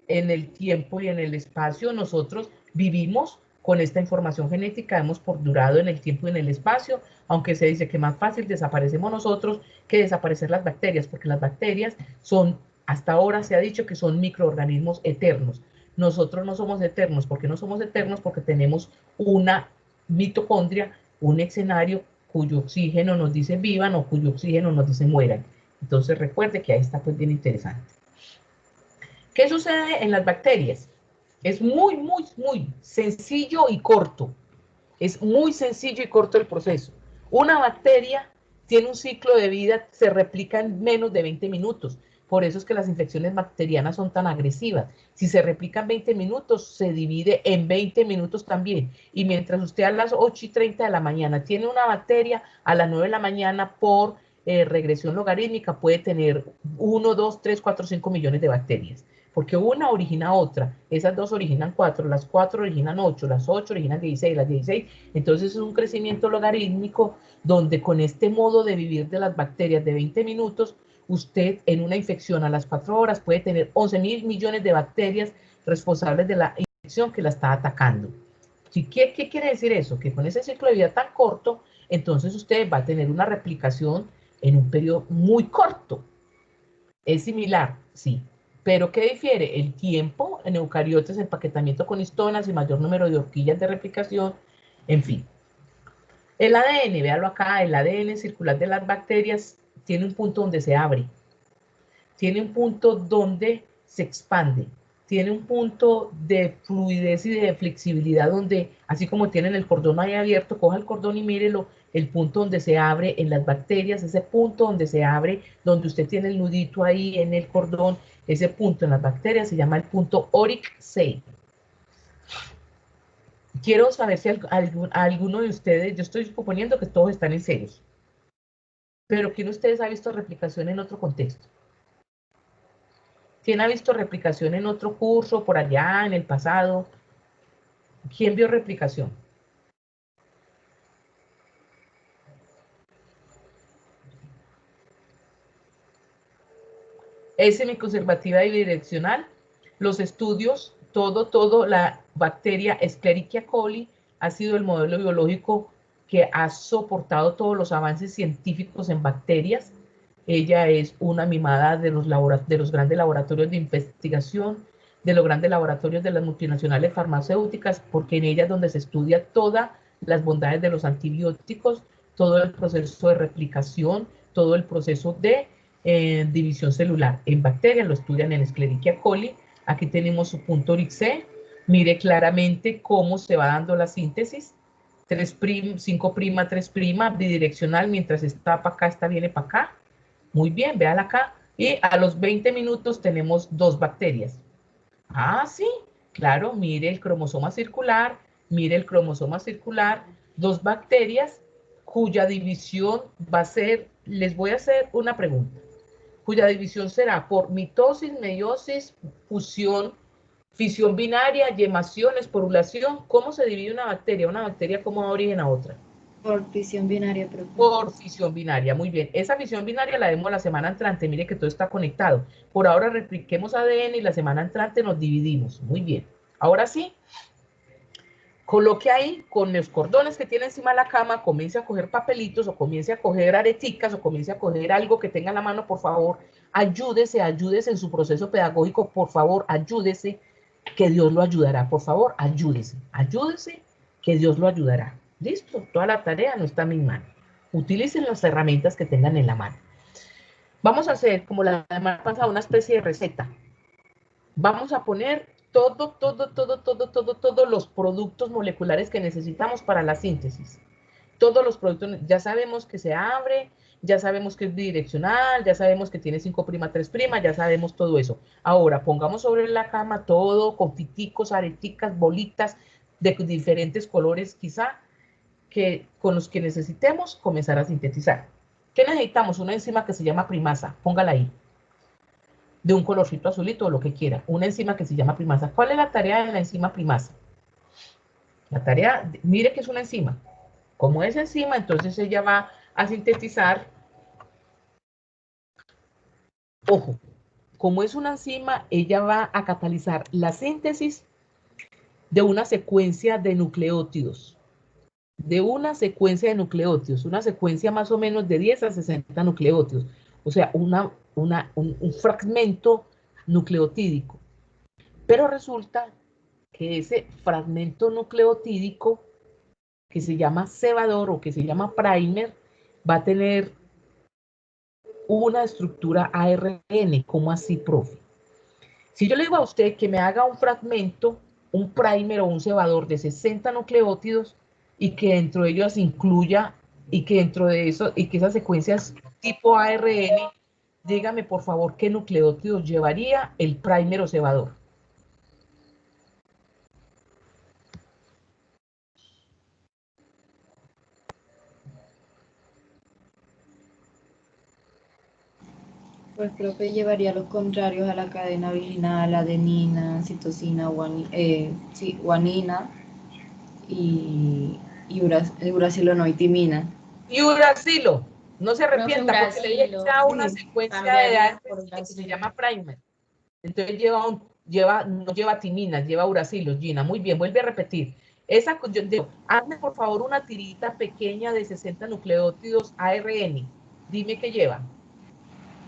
en el tiempo y en el espacio. Nosotros vivimos con esta información genética, hemos perdurado en el tiempo y en el espacio, aunque se dice que más fácil desaparecemos nosotros que desaparecer las bacterias, porque las bacterias son, hasta ahora se ha dicho que son microorganismos eternos. Nosotros no somos eternos. ¿Por qué no somos eternos? Porque tenemos una mitocondria, un escenario cuyo oxígeno nos dice vivan o cuyo oxígeno nos dice mueran. Entonces recuerde que ahí está pues bien interesante. ¿Qué sucede en las bacterias? Es muy, muy, muy sencillo y corto. Es muy sencillo y corto el proceso. Una bacteria tiene un ciclo de vida, se replica en menos de 20 minutos. Por eso es que las infecciones bacterianas son tan agresivas. Si se replica en 20 minutos, se divide en 20 minutos también. Y mientras usted a las 8:30 de la mañana tiene una bacteria, a las 9 de la mañana por regresión logarítmica puede tener 1, 2, 3, 4, 5 millones de bacterias. Porque una origina otra, esas dos originan 4, las 4 originan 8, las 8 originan 16, las 16, entonces es un crecimiento logarítmico donde con este modo de vivir de las bacterias de 20 minutos, usted en una infección a las 4 horas puede tener 11.000 millones de bacterias responsables de la infección que la está atacando. ¿Qué quiere decir eso? Que con ese ciclo de vida tan corto, entonces usted va a tener una replicación en un periodo muy corto. ¿Es similar? Sí. ¿Pero qué difiere? El tiempo en eucariotes, empaquetamiento con histonas y mayor número de horquillas de replicación, en fin. El ADN, véalo acá, el ADN circular de las bacterias tiene un punto donde se abre, tiene un punto donde se expande, tiene un punto de fluidez y de flexibilidad donde, así como tienen el cordón ahí abierto, coja el cordón y mírelo, el punto donde se abre en las bacterias, ese punto donde se abre, donde usted tiene el nudito ahí en el cordón, ese punto en las bacterias se llama el punto ORIC-6. Quiero saber si alguno de ustedes, yo estoy suponiendo que todos están en ceros, pero ¿quién de ustedes ha visto replicación en otro contexto? ¿Quién ha visto replicación en otro curso, por allá, en el pasado? ¿Quién vio replicación? Es semiconservativa y bidireccional. Los estudios, la bacteria Escherichia coli ha sido el modelo biológico que ha soportado todos los avances científicos en bacterias. Ella es una mimada de los grandes laboratorios de investigación, de los grandes laboratorios de las multinacionales farmacéuticas, porque en ella es donde se estudia todas las bondades de los antibióticos, todo el proceso de replicación, todo el proceso de división celular. En bacterias lo estudian en Escherichia coli. Aquí tenemos su punto ORIC-C. Mire claramente cómo se va dando la síntesis. 5' 3', bidireccional, mientras esta para acá, esta viene para acá. Muy bien, véala acá. Y a los 20 minutos tenemos 2 bacterias. Ah, sí, claro, mire el cromosoma circular, 2 bacterias cuya división va a ser les voy a hacer una pregunta, cuya división será por mitosis, meiosis, fusión, fisión binaria, yemación, esporulación. ¿Cómo se divide una bacteria? Una bacteria, ¿cómo da origen a otra? Por fisión binaria, profe. Por fisión binaria, muy bien. Esa fisión binaria la vemos la semana entrante, mire que todo está conectado. Por ahora repliquemos ADN y la semana entrante nos dividimos. Muy bien. Ahora sí, coloque ahí con los cordones que tiene encima de la cama, comience a coger papelitos o comience a coger areticas o comience a coger algo que tenga en la mano, por favor. Ayúdese, ayúdese en su proceso pedagógico, por favor, ayúdese, que Dios lo ayudará. Por favor, ayúdese, ayúdese, que Dios lo ayudará. Listo, toda la tarea no está en mi mano. Utilicen las herramientas que tengan en la mano. Vamos a hacer, como la semana pasada, una especie de receta. Vamos a poner todos los productos moleculares que necesitamos para la síntesis. Todos los productos, ya sabemos que se abre, ya sabemos que es bidireccional, ya sabemos que tiene 5', 3', ya sabemos todo eso. Ahora, pongamos sobre la cama todo, confiticos, areticas, bolitas de diferentes colores quizá, que con los que necesitemos comenzar a sintetizar. ¿Qué necesitamos? Una enzima que se llama primasa, póngala ahí, de un colorcito azulito o lo que quiera, una enzima que se llama primasa. ¿Cuál es la tarea de la enzima primasa? La tarea, mire que es una enzima. Como es enzima, entonces ella va a sintetizar, ojo, como es una enzima, ella va a catalizar la síntesis de una secuencia de nucleótidos. Una secuencia más o menos de 10 a 60 nucleótidos, o sea, un fragmento nucleotídico. Pero resulta que ese fragmento nucleotídico, que se llama cebador o que se llama primer, va a tener una estructura ARN. ¿Cómo así, profe? Si yo le digo a usted que me haga un fragmento, un primer o un cebador de 60 nucleótidos, y que dentro de ellos incluya, y que dentro de eso, y que esas secuencias tipo ARN, dígame por favor qué nucleótidos llevaría el primer o cebador. Pues profe, llevaría los contrarios a la cadena original, adenina, citosina, guanina y uracilo no, y timina. Y uracilo, no se arrepienta, Profe, porque le dije que sea una secuencia de ARN que se llama primer. Entonces no lleva timinas, lleva uracilos, Gina. Muy bien, vuelve a repetir. Hazme por favor una tirita pequeña de 60 nucleótidos ARN. Dime qué lleva.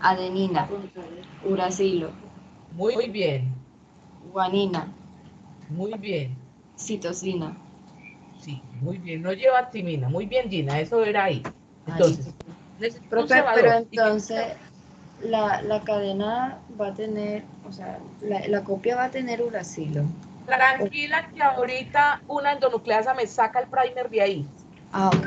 Adenina, uracilo, Muy bien, guanina, muy bien. citosina. Sí, muy bien. No lleva timina. Muy bien, Gina, eso era ahí. Entonces, necesito un Profe, cebador. pero entonces la cadena va a tener, o sea, la copia va a tener uracilo. Tranquila que ahorita una endonucleasa me saca el primer de ahí. Ah, ok.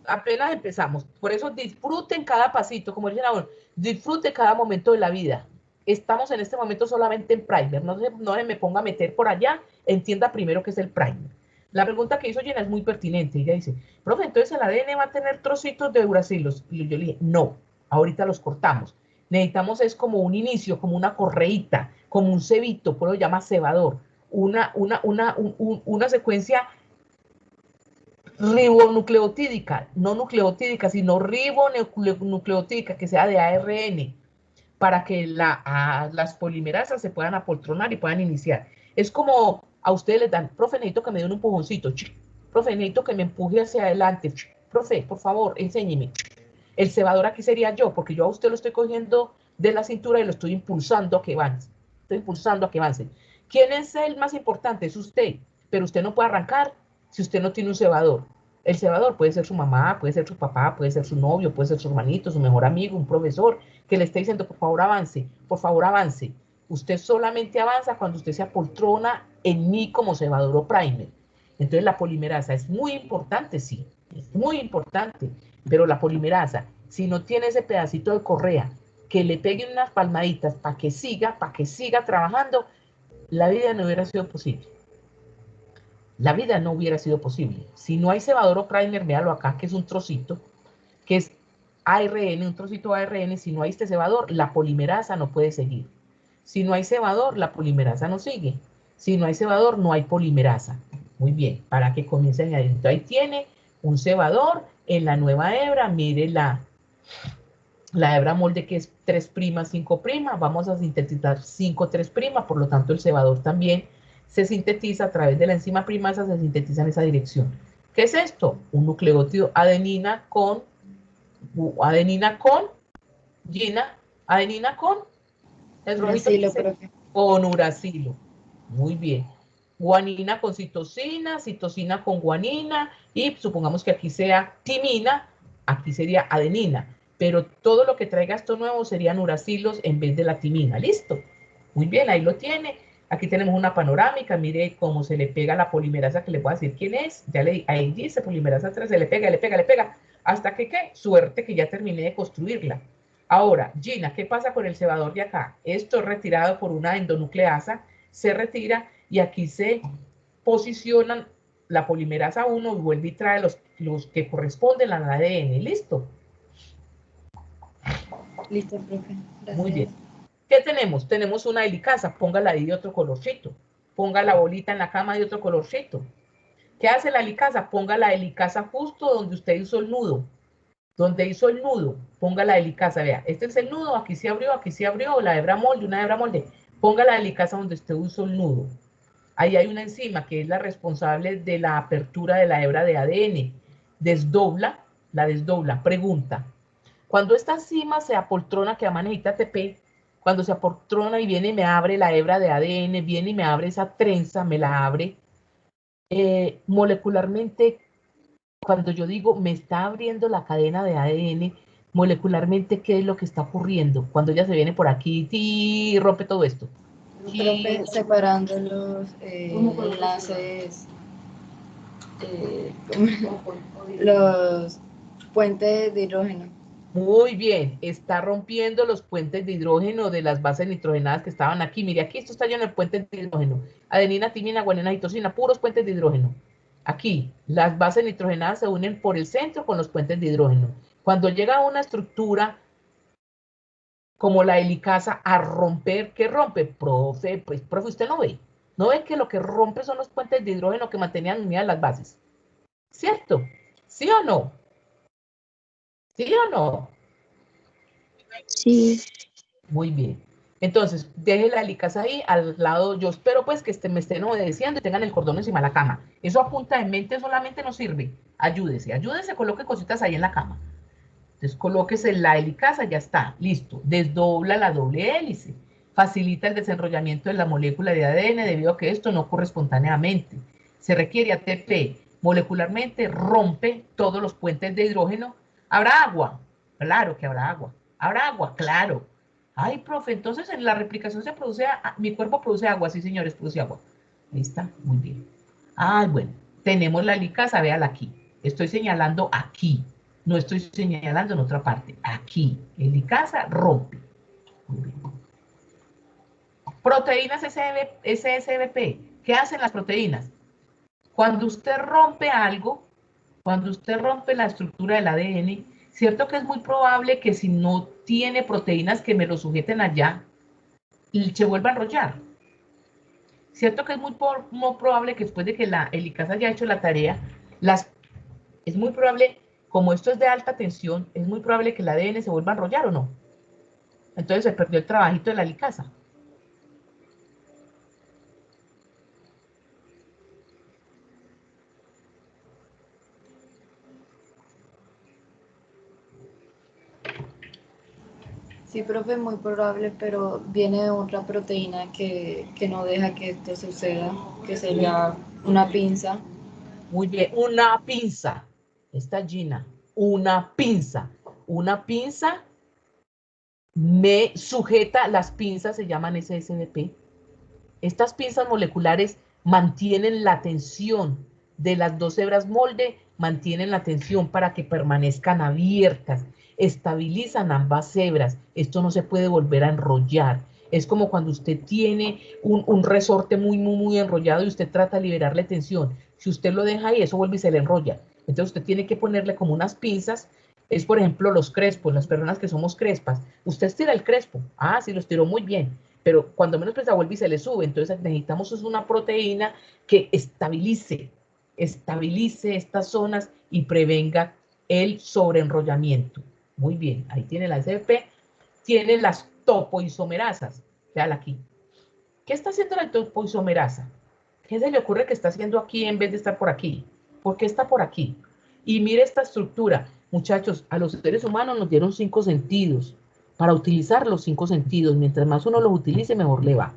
Apenas empezamos. Por eso disfruten cada pasito, como dicen ahora, disfruten cada momento de la vida. Estamos en este momento solamente en primer. No se me ponga a meter por allá. Entienda primero qué es el primer. La pregunta que hizo Gina es muy pertinente. Ella dice, profe, entonces el ADN va a tener trocitos de uracilos. Y yo le dije, no, ahorita los cortamos. Necesitamos es como un inicio, como una correíta, como un cebito, por eso se llama cebador. Una secuencia ribonucleotídica, no nucleotídica, sino ribonucleotídica, que sea de ARN, para que las polimerasas se puedan apoltronar y puedan iniciar. Es como a ustedes les dan, profe, necesito que me den un empujoncito, profe, necesito que me empuje hacia adelante, profe, por favor, enséñeme. El cebador aquí sería yo, porque yo a usted lo estoy cogiendo de la cintura y lo estoy impulsando a que avance. Estoy impulsando a que avance. ¿Quién es el más importante? Es usted, pero usted no puede arrancar si usted no tiene un cebador. El cebador puede ser su mamá, puede ser su papá, puede ser su novio, puede ser su hermanito, su mejor amigo, un profesor que le esté diciendo, por favor avance, por favor avance. Usted solamente avanza cuando usted se apoltrona en mí como cebador o primer. Entonces la polimerasa es muy importante, sí, es muy importante, pero la polimerasa, si no tiene ese pedacito de correa que le peguen unas palmaditas para que siga trabajando, la vida no hubiera sido posible. La vida no hubiera sido posible. Si no hay cebador o primer, véalo acá, que es un trocito, que es ARN, un trocito de ARN, si no hay este cebador, la polimerasa no puede seguir. Si no hay cebador, la polimerasa no sigue. Si no hay cebador, no hay polimerasa. Muy bien, para que comience a añadir. Entonces ahí tiene un cebador en la nueva hebra. Mire la hebra molde que es 3', 5'. Vamos a sintetizar 5, 3'. Por lo tanto, el cebador también se sintetiza a través de la enzima primasa, se sintetiza en esa dirección. ¿Qué es esto? Un nucleótido adenina con Gina, adenina con el rojito Uracilo, profe. con uracilo. Muy bien. Guanina con citosina, citosina con guanina, y supongamos que aquí sea timina, aquí sería adenina. Pero todo lo que traiga esto nuevo serían uracilos en vez de la timina. ¿Listo? Muy bien, ahí lo tiene. Aquí tenemos una panorámica. Mire cómo se le pega la polimerasa, que le voy a decir quién es. Ya ahí dice polimerasa 3, se le pega, le pega, le pega. Hasta que, ¿qué? Suerte que ya terminé de construirla. Ahora, Gina, ¿qué pasa con el cebador de acá? Esto es retirado por una endonucleasa, se retira y aquí se posicionan la polimerasa 1 y vuelve y trae los que corresponden al ADN. ¿Listo? Listo, profe. Gracias. Muy bien. ¿Qué tenemos? Tenemos una helicasa, póngala ahí de otro colorcito. Ponga la bolita en la cama de otro colorcito. ¿Qué hace la helicasa? Ponga la helicasa justo donde usted hizo el nudo. Donde hizo el nudo, ponga la helicasa. Vea, este es el nudo, aquí se abrió, la hebra molde, una hebra molde. Ponga la helicasa donde usted hizo el nudo. Ahí hay una enzima que es la responsable de la apertura de la hebra de ADN. Desdobla, la desdobla. Pregunta, cuando esta enzima se apoltrona, que llama necesita ATP, cuando se apoltrona y viene y me abre la hebra de ADN, viene y me abre esa trenza, me la abre, molecularmente, cuando yo digo me está abriendo la cadena de ADN, molecularmente, ¿qué es lo que está ocurriendo? Cuando ella se viene por aquí y rompe todo esto. Profe, separando los enlaces, los puentes de hidrógeno. Muy bien, está rompiendo los puentes de hidrógeno de las bases nitrogenadas que estaban aquí. Mire, aquí esto está lleno de puentes de hidrógeno. Adenina, timina, guanina, citosina, puros puentes de hidrógeno. Aquí, las bases nitrogenadas se unen por el centro con los puentes de hidrógeno. Cuando llega a una estructura como la helicasa a romper, ¿qué rompe? Profe, pues, profe, usted no ve. ¿No ve que lo que rompe son los puentes de hidrógeno que mantenían unidas las bases? ¿Cierto? ¿Sí o no? ¿Sí o no? Sí. Muy bien. Entonces, deje la helicasa ahí al lado. Yo espero pues que me estén obedeciendo y tengan el cordón encima de la cama. Eso a punta de mente solamente no sirve. Ayúdese, ayúdese, coloque cositas ahí en la cama. Entonces, colóquese la helicasa, ya está, listo. Desdobla la doble hélice. Facilita el desenrollamiento de la molécula de ADN debido a que esto no ocurre espontáneamente. Se requiere ATP. Molecularmente rompe todos los puentes de hidrógeno. ¿Habrá agua? Claro que habrá agua. ¿Habrá agua? Claro. Ay, profe, entonces en la replicación se produce, mi cuerpo produce agua, sí señores, produce agua. Ahí está, muy bien. Ay, bueno, tenemos la helicasa, véala aquí. Estoy señalando aquí. No estoy señalando en otra parte. Aquí. Helicasa rompe. Muy bien. Proteínas SSBP. ¿Qué hacen las proteínas? Cuando usted rompe algo, cuando usted rompe la estructura del ADN, cierto que es muy probable que si no tiene proteínas que me lo sujeten allá, se vuelva a enrollar. Cierto que es muy probable que después de que la helicasa haya hecho la tarea, es muy probable, como esto es de alta tensión, es muy probable que el ADN se vuelva a enrollar o no. Entonces se perdió el trabajito de la helicasa. Sí, profe, muy probable, pero viene otra proteína que no deja que esto suceda, que sería una pinza. Muy bien, una pinza. Esta Gina, una pinza. Una pinza me sujeta, las pinzas se llaman SSBP. Estas pinzas moleculares mantienen la tensión de las dos hebras molde, mantienen la tensión para que permanezcan abiertas, estabilizan ambas hebras. Esto no se puede volver a enrollar. Es como cuando usted tiene un resorte muy enrollado y usted trata de liberarle tensión. Si usted lo deja ahí, eso vuelve y se le enrolla. Entonces usted tiene que ponerle como unas pinzas es, por ejemplo, los crespos, las personas que somos crespas. Usted estira el crespo. Ah, sí, lo estiró muy bien. Pero cuando menos pesa vuelve y se le sube. Entonces necesitamos una proteína que estabilice estas zonas y prevenga el sobreenrollamiento. Muy bien, ahí tiene la SBP. Tiene las topoisomerasas. Véala aquí. ¿Qué está haciendo la topoisomerasa? ¿Qué se le ocurre que está haciendo aquí en vez de estar por aquí? ¿Por qué está por aquí? Y mire esta estructura. Muchachos, a los seres humanos nos dieron 5 sentidos. Para utilizar los 5 sentidos, mientras más uno los utilice, mejor le va.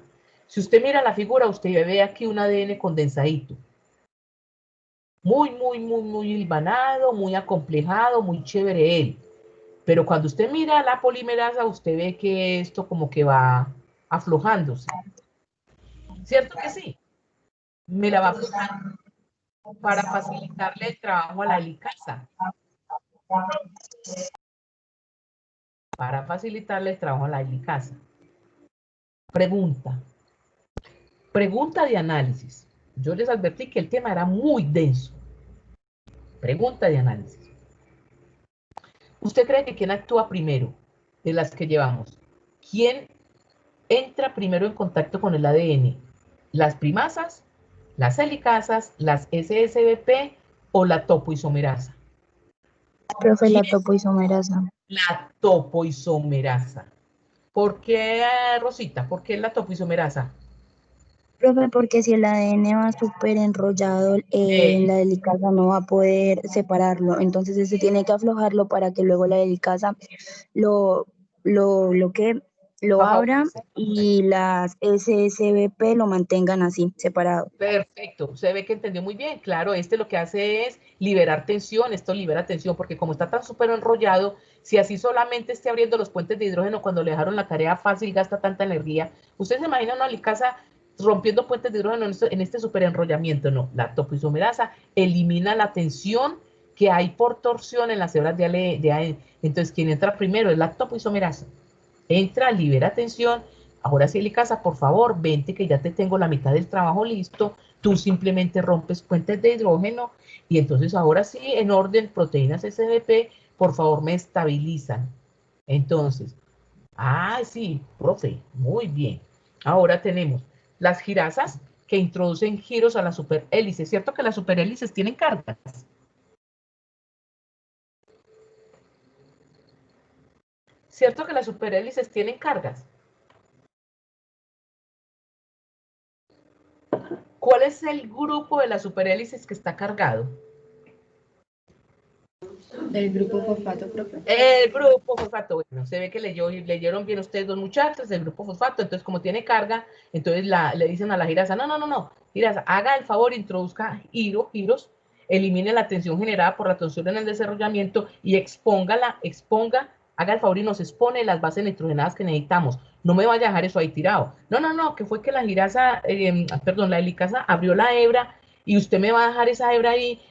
Si usted mira la figura, usted ve aquí un ADN condensadito. Muy hilvanado, muy acomplejado, muy chévere él. Pero cuando usted mira la polimerasa, usted ve que esto como que va aflojándose. ¿Cierto que sí? Me la va aflojando para facilitarle el trabajo a la helicasa. Para facilitarle el trabajo a la helicasa. Pregunta. Pregunta de análisis. Yo les advertí que el tema era muy denso. Pregunta de análisis. ¿Usted cree que quién actúa primero de las que llevamos? ¿Quién entra primero en contacto con el ADN? ¿Las primasas, las helicasas, las SSBP o la topoisomerasa? Profe, la topoisomerasa. La topoisomerasa. ¿Por qué, Rosita? ¿Por qué la topoisomerasa? Profe, porque si el ADN va súper enrollado, la helicasa no va a poder separarlo. Entonces, se tiene que aflojarlo para que luego la helicasa lo abra y las SSBP lo mantengan así, separado. Perfecto, se ve que entendió muy bien. Claro, lo que hace es liberar tensión, esto libera tensión, porque como está tan súper enrollado, si así solamente esté abriendo los puentes de hidrógeno cuando le dejaron la tarea fácil, gasta tanta energía. ¿Usted se imagina una helicasa rompiendo puentes de hidrógeno en este súper enrollamiento? No, la topoisomerasa elimina la tensión que hay por torsión en las hebras de ADN. Entonces, quien entra primero es la topoisomerasa. Entra, libera tensión. Ahora sí, helicasa, por favor, vente que ya te tengo la mitad del trabajo listo. Tú simplemente rompes puentes de hidrógeno y entonces ahora sí, en orden, proteínas SBP, por favor, me estabilizan. Entonces, sí, profe, muy bien. Ahora tenemos las girasas que introducen giros a la superhélice. ¿Cierto que las superhélices tienen cargas? ¿Cierto que las superhélices tienen cargas? ¿Cuál es el grupo de las superhélices que está cargado? El grupo fosfato, profe. El grupo fosfato. Bueno, se ve que leyeron bien ustedes dos muchachos, el grupo fosfato. Entonces, como tiene carga, entonces le dicen a la girasa, no, girasa, haga el favor, introduzca giros, elimine la tensión generada por la tensión en el desarrollamiento y exponga, haga el favor y nos expone las bases nitrogenadas que necesitamos. No me vaya a dejar eso ahí tirado. No, que fue que la girasa, la helicasa abrió la hebra y usted me va a dejar esa hebra ahí,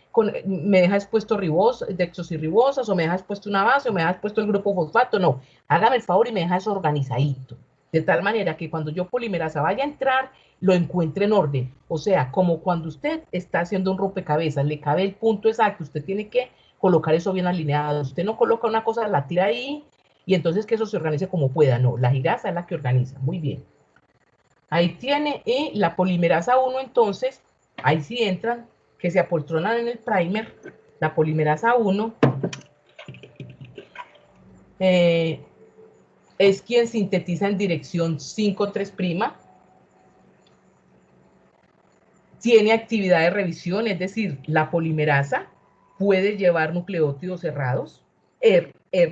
me deja expuesto desoxirribosas, o me deja expuesto una base, o me deja expuesto el grupo fosfato. No, hágame el favor y me deja eso organizadito. De tal manera que cuando yo polimerasa vaya a entrar, lo encuentre en orden. O sea, como cuando usted está haciendo un rompecabezas, le cabe el punto exacto, usted tiene que colocar eso bien alineado. Usted no coloca una cosa, la tira ahí, y entonces que eso se organice como pueda. No, la girasa es la que organiza. Muy bien. Ahí tiene, y la polimerasa 1, entonces, ahí sí entran, que se apoltronan en el primer, la polimerasa 1, es quien sintetiza en dirección 5,3', tiene actividad de revisión, es decir, la polimerasa puede llevar nucleótidos errados,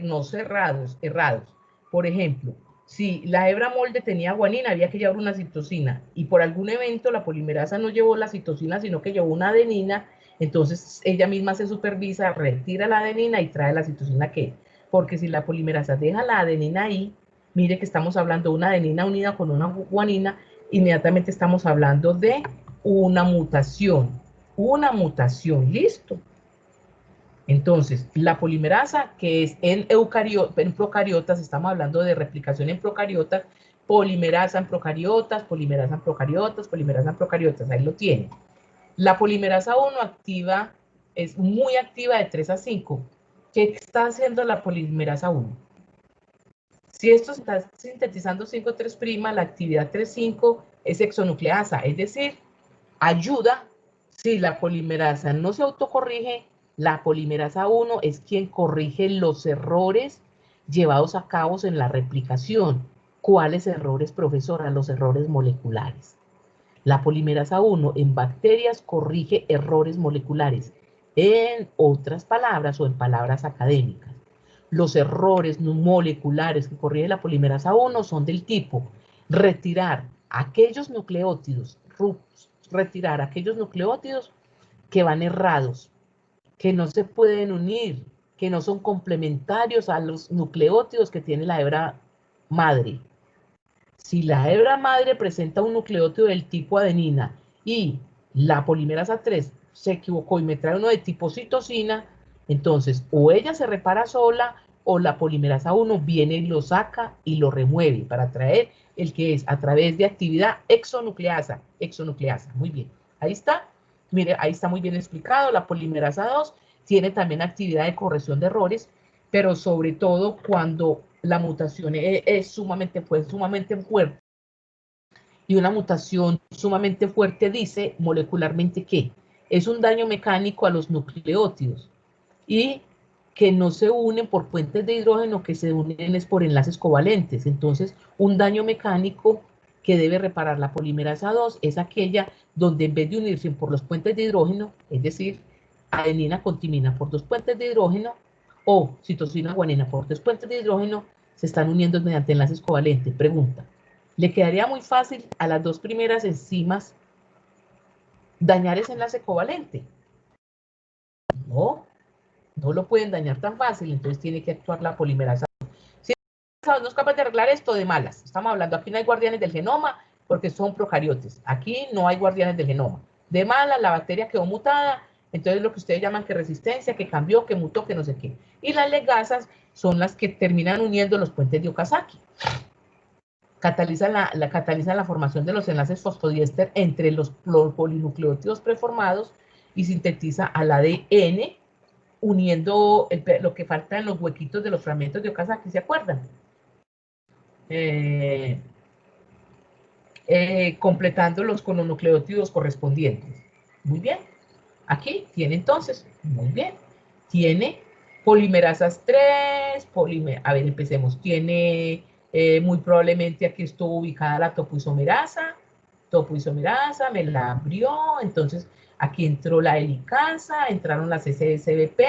no cerrados, errados. Por ejemplo, si la hebra molde tenía guanina, había que llevar una citosina, y por algún evento la polimerasa no llevó la citosina, sino que llevó una adenina, entonces ella misma se supervisa, retira la adenina y trae la citosina que es. Porque si la polimerasa deja la adenina ahí, mire que estamos hablando de una adenina unida con una guanina, inmediatamente estamos hablando de una mutación, listo. Entonces, la polimerasa, que es en procariotas, estamos hablando de replicación en procariotas, polimerasa en procariotas, ahí lo tiene. La polimerasa 1 es muy activa de 3 a 5. ¿Qué está haciendo la polimerasa 1? Si esto se está sintetizando 5,3', la actividad 3,5 es exonucleasa, es decir, ayuda. Si la polimerasa no se autocorrige, la polimerasa 1 es quien corrige los errores llevados a cabo en la replicación. ¿Cuáles errores, profesora? Los errores moleculares. La polimerasa 1 en bacterias corrige errores moleculares. En otras palabras o en palabras académicas, los errores moleculares que corrige la polimerasa 1 son del tipo retirar aquellos nucleótidos que van errados, que no se pueden unir, que no son complementarios a los nucleótidos que tiene la hebra madre. Si la hebra madre presenta un nucleótido del tipo adenina y la polimerasa 3 se equivocó y me trae uno de tipo citosina, entonces o ella se repara sola o la polimerasa 1 viene y lo saca y lo remueve para traer el que es a través de actividad exonucleasa. Muy bien, ahí está. Mire, ahí está muy bien explicado. La polimerasa 2 tiene también actividad de corrección de errores, pero sobre todo cuando la mutación es sumamente fuerte. Y una mutación sumamente fuerte dice molecularmente que es un daño mecánico a los nucleótidos y que no se unen por puentes de hidrógeno, que se unen es por enlaces covalentes. Entonces, un daño mecánico que debe reparar la polimerasa 2 es aquella donde en vez de unirse por los puentes de hidrógeno, es decir, adenina con timina por 2 puentes de hidrógeno, o citosina guanina por 3 puentes de hidrógeno, se están uniendo mediante enlaces covalentes. Pregunta, ¿le quedaría muy fácil a las 2 primeras enzimas dañar ese enlace covalente? No, no lo pueden dañar tan fácil, entonces tiene que actuar la polimerasa. Si no es capaz de arreglar esto, de malas. Estamos hablando, aquí no hay guardianes del genoma, porque son procariotes. Aquí no hay guardianes del genoma. De malas, la bacteria quedó mutada, entonces lo que ustedes llaman que resistencia, que cambió, que mutó, que no sé qué. Y las legasas son las que terminan uniendo los puentes de Okazaki. Catalizan la formación de los enlaces fosfodiéster entre los polinucleótidos preformados y sintetiza al ADN, uniendo lo que falta en los huequitos de los fragmentos de Okazaki, ¿se acuerdan? Completándolos con los nucleótidos correspondientes. Muy bien. Aquí tiene entonces, muy bien, tiene polimerasas 3, a ver, empecemos, tiene muy probablemente aquí estuvo ubicada la topoisomerasa, me la abrió, entonces aquí entró la helicasa, entraron las SSBP,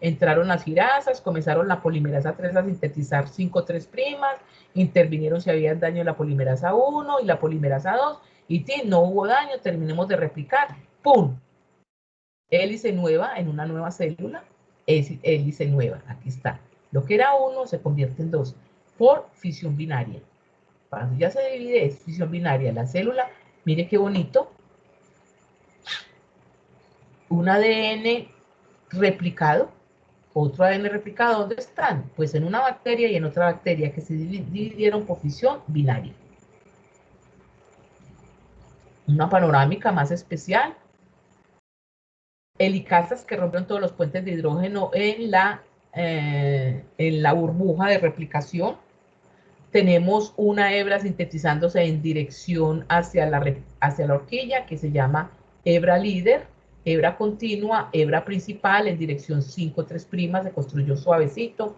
entraron las girasas, comenzaron la polimerasa 3 a sintetizar 5,3', intervinieron si había daño en la polimerasa 1 y la polimerasa 2, y no hubo daño, terminemos de replicar, ¡pum! Hélice nueva en una nueva célula, hélice nueva, aquí está. Lo que era 1 se convierte en 2 por fisión binaria. Cuando ya se divide es fisión binaria la célula, mire qué bonito. Un ADN replicado, otro ADN replicado, ¿dónde están? Pues en una bacteria y en otra bacteria que se dividieron por fisión binaria. Una panorámica más especial. Helicasas que rompen todos los puentes de hidrógeno en la burbuja de replicación. Tenemos una hebra sintetizándose en dirección hacia la horquilla, que se llama hebra líder, hebra continua, hebra principal en dirección 5,3', se construyó suavecito.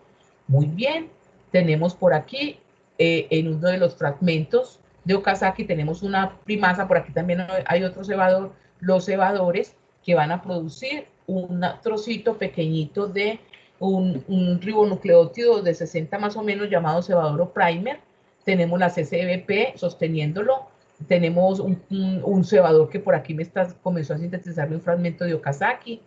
Muy bien. Tenemos por aquí, en uno de los fragmentos de Okazaki, tenemos una primasa, por aquí también hay otro cebador, los cebadores, que van a producir un trocito pequeñito de un ribonucleótido de 60 más o menos llamado cebador o primer. Tenemos la CCBP sosteniéndolo. Tenemos un cebador que por aquí comenzó a sintetizar un fragmento de Okazaki.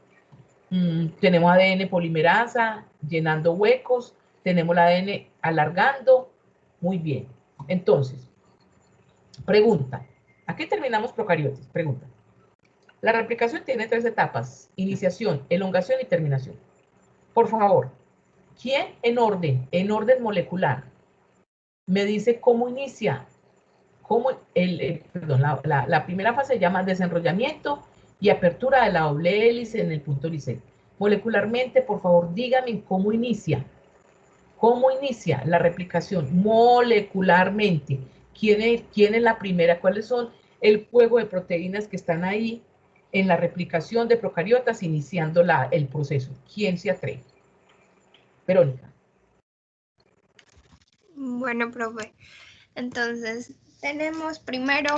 Tenemos ADN polimerasa llenando huecos. Tenemos el ADN alargando. Muy bien. Entonces, pregunta. Aquí terminamos procariotes. Pregunta. La replicación tiene 3 etapas: iniciación, elongación y terminación. Por favor, ¿quién en orden molecular, me dice cómo inicia? La primera fase se llama desenrollamiento y apertura de la doble hélice en el punto lisel. Molecularmente, por favor, díganme cómo inicia. ¿Cómo inicia la replicación molecularmente? ¿Quién es la primera? ¿Cuáles son el juego de proteínas que están ahí en la replicación de procariotas iniciando el proceso? ¿Quién se atreve? Verónica. Bueno, profe, entonces tenemos primero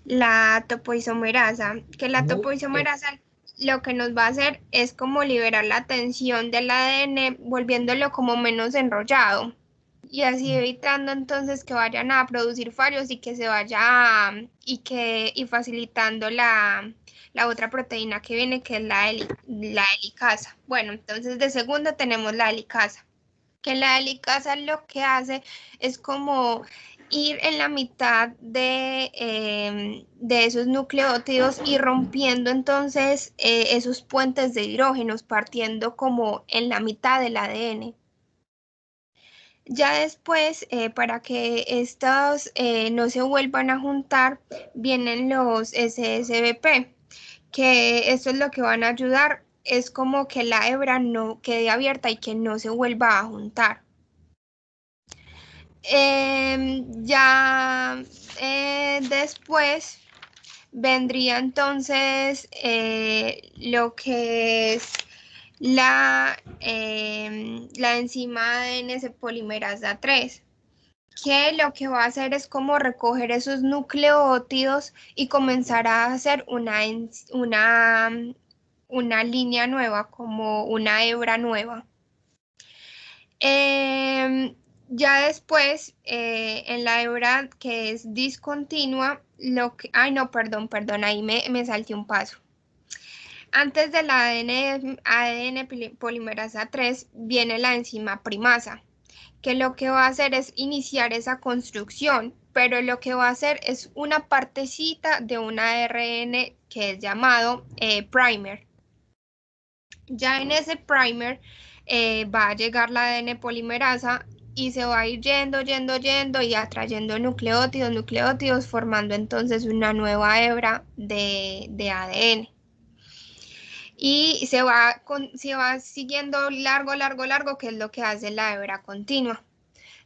la topoisomerasa, que la topoisomerasa lo que nos va a hacer es como liberar la tensión del ADN, volviéndolo como menos enrollado y así evitando entonces que vayan a producir fallos y que se vaya y facilitando la otra proteína que viene, que es la helicasa. Bueno, entonces de segunda tenemos la helicasa, que la helicasa lo que hace es como ir en la mitad de esos nucleótidos y rompiendo entonces esos puentes de hidrógenos, partiendo como en la mitad del ADN. Ya después, para que estos no se vuelvan a juntar, vienen los SSBP, que esto es lo que van a ayudar, es como que la hebra no quede abierta y que no se vuelva a juntar. Después vendría entonces lo que es la enzima ADN polimerasa 3, que lo que va a hacer es como recoger esos nucleótidos y comenzar a hacer una línea nueva, como una hebra nueva. Ya después, en la hebra que es discontinua, ay no, perdón, ahí me salté un paso. Antes de la ADN polimerasa 3 viene la enzima primasa, que lo que va a hacer es iniciar esa construcción, pero lo que va a hacer es una partecita de un ARN que es llamado primer. Ya en ese primer va a llegar la ADN polimerasa y se va a ir yendo y atrayendo nucleótidos, formando entonces una nueva hebra de ADN. Y se va siguiendo largo, que es lo que hace la hebra continua.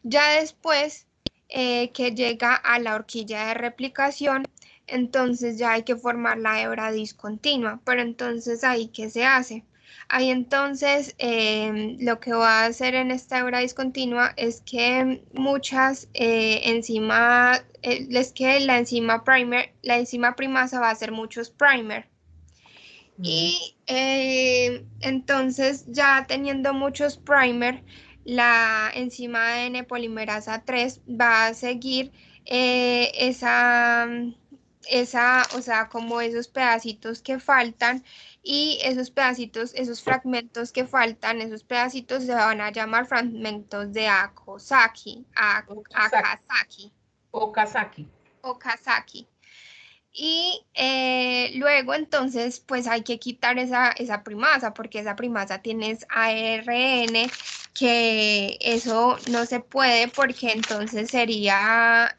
Ya después que llega a la horquilla de replicación, entonces ya hay que formar la hebra discontinua. Pero entonces ahí, ¿qué se hace? Ahí entonces lo que va a hacer en esta hebra discontinua es que muchas enzimas, la enzima primasa va a hacer muchos primer. Y entonces ya teniendo muchos primer, la enzima ADN polimerasa 3 va a seguir o sea, como esos pedacitos que faltan, y esos pedacitos, esos fragmentos que faltan, esos pedacitos se van a llamar fragmentos de Okazaki. Y luego entonces pues hay que quitar esa primasa, porque esa primasa tiene ARN, que eso no se puede porque entonces sería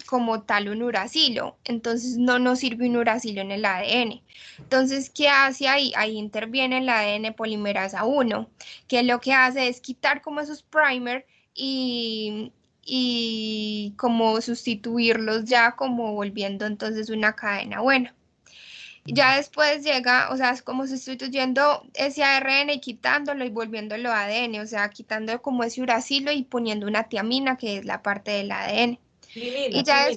como tal un uracilo, entonces no nos sirve un uracilo en el ADN. Entonces, ¿qué hace ahí? Ahí interviene el ADN polimerasa 1, que lo que hace es quitar como esos primer y como sustituirlos ya como volviendo entonces una cadena buena. Ya después llega, o sea, es como sustituyendo ese ARN y quitándolo y volviéndolo ADN, o sea, quitando como ese uracilo y poniendo una tiamina, que es la parte del ADN. Y ya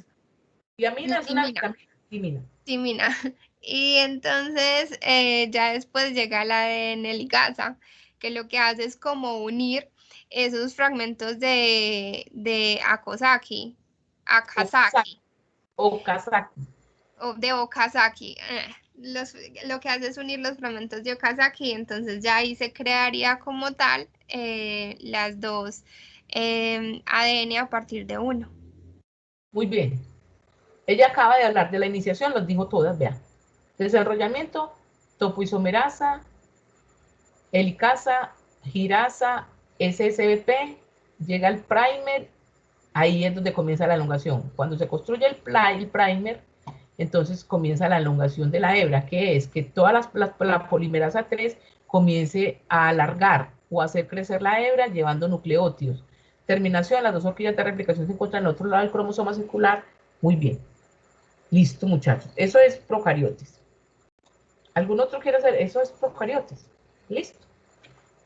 tiamina es una vitamina. Timina. Y entonces ya después llega la ADN ligasa, que lo que hace es como unir esos fragmentos de Okazaki. Lo que hace es unir los fragmentos de Okazaki, entonces ya ahí se crearía como tal las dos ADN a partir de uno. Muy bien. Ella acaba de hablar de la iniciación, los dijo todas, vean. Desenrollamiento, topoisomerasa, helicasa, girasa, SSBP, llega el primer, ahí es donde comienza la elongación. Cuando se construye el primer, entonces comienza la elongación de la hebra, que es que toda la polimerasa 3 comience a alargar o hacer crecer la hebra llevando nucleótidos. Terminación, las dos horquillas de replicación se encuentran al otro lado del cromosoma circular. Muy bien. Listo, muchachos. Eso es procariotes. ¿Algún otro quiere hacer? Eso es procariotes. Listo.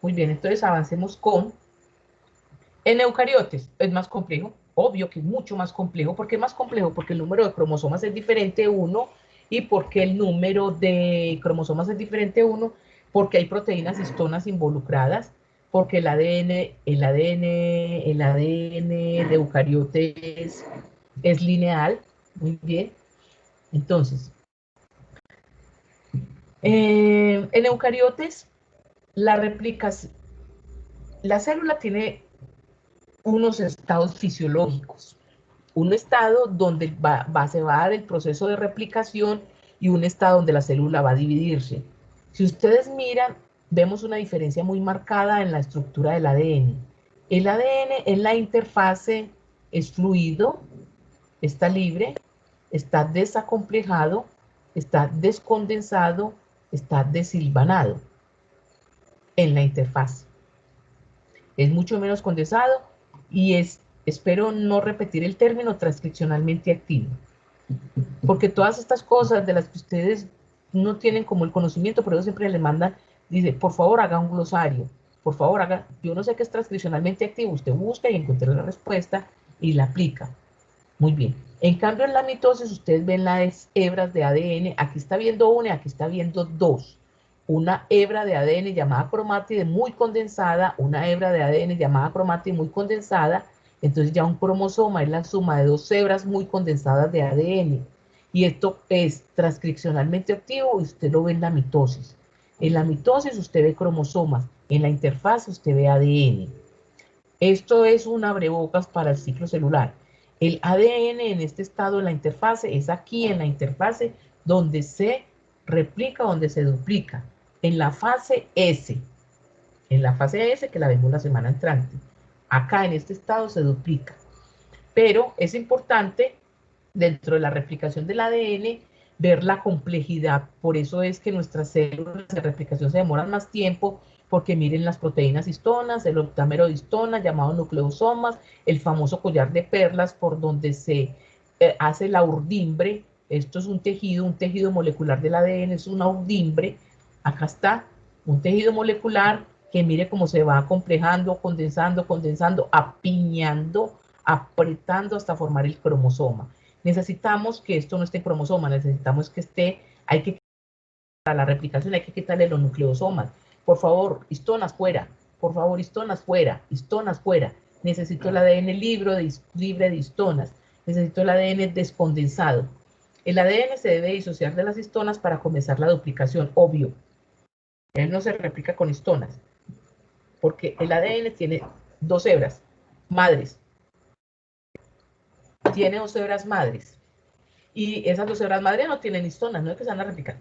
Muy bien, entonces avancemos con... En eucariotes es más complejo. Obvio que es mucho más complejo. ¿Por qué es más complejo? Porque el número de cromosomas es diferente, uno, y porque el número de cromosomas es diferente, uno, porque hay proteínas histonas involucradas, porque el ADN de eucariotes es lineal. Muy bien. Entonces, en eucariotes, la célula tiene unos estados fisiológicos. Un estado donde se va a dar el proceso de replicación y un estado donde la célula va a dividirse. Si ustedes miran, vemos una diferencia muy marcada en la estructura del ADN. El ADN en la interfase es fluido, está libre, está desacomplejado, está descondensado, está desilvanado en la interfaz. Es mucho menos condensado y es, espero no repetir el término, transcripcionalmente activo. Porque todas estas cosas de las que ustedes no tienen como el conocimiento, por eso siempre les mandan, dice, por favor haga un glosario, por favor haga, yo no sé qué es transcripcionalmente activo, usted busca y encuentra la respuesta y la aplica. Muy bien. En cambio, en la mitosis, ustedes ven las hebras de ADN. Aquí está viendo una y aquí está viendo dos. Una hebra de ADN llamada cromátide muy condensada, una hebra de ADN llamada cromátide muy condensada. Entonces ya un cromosoma es la suma de dos hebras muy condensadas de ADN. Y esto es transcripcionalmente activo y usted lo ve en la mitosis. En la mitosis usted ve cromosomas, en la interfaz usted ve ADN. Esto es un abrebocas para el ciclo celular. El ADN en este estado de la interfase es aquí en la interfase donde se replica, donde se duplica. En la fase S. En la fase S que la vemos la semana entrante. Acá en este estado se duplica. Pero es importante dentro de la replicación del ADN ver la complejidad. Por eso es que nuestras células de replicación se demoran más tiempo, porque miren las proteínas histonas, el octámero de histona, llamado nucleosomas, el famoso collar de perlas por donde se hace la urdimbre. Esto es un tejido molecular del ADN, es una urdimbre. Acá está, un tejido molecular que mire cómo se va complejando, condensando, apiñando, apretando hasta formar el cromosoma. Necesitamos que esto no esté en cromosoma, necesitamos que esté, para la replicación hay que quitarle los nucleosomas. Por favor, histonas fuera, por favor, histonas fuera, histonas fuera. Necesito el ADN libre de histonas, necesito el ADN descondensado. El ADN se debe disociar de las histonas para comenzar la duplicación, obvio. Él no se replica con histonas, porque el ADN tiene dos hebras madres. Tiene dos hebras madres. Y esas dos hebras madres no tienen histonas, no es que se van a replicar.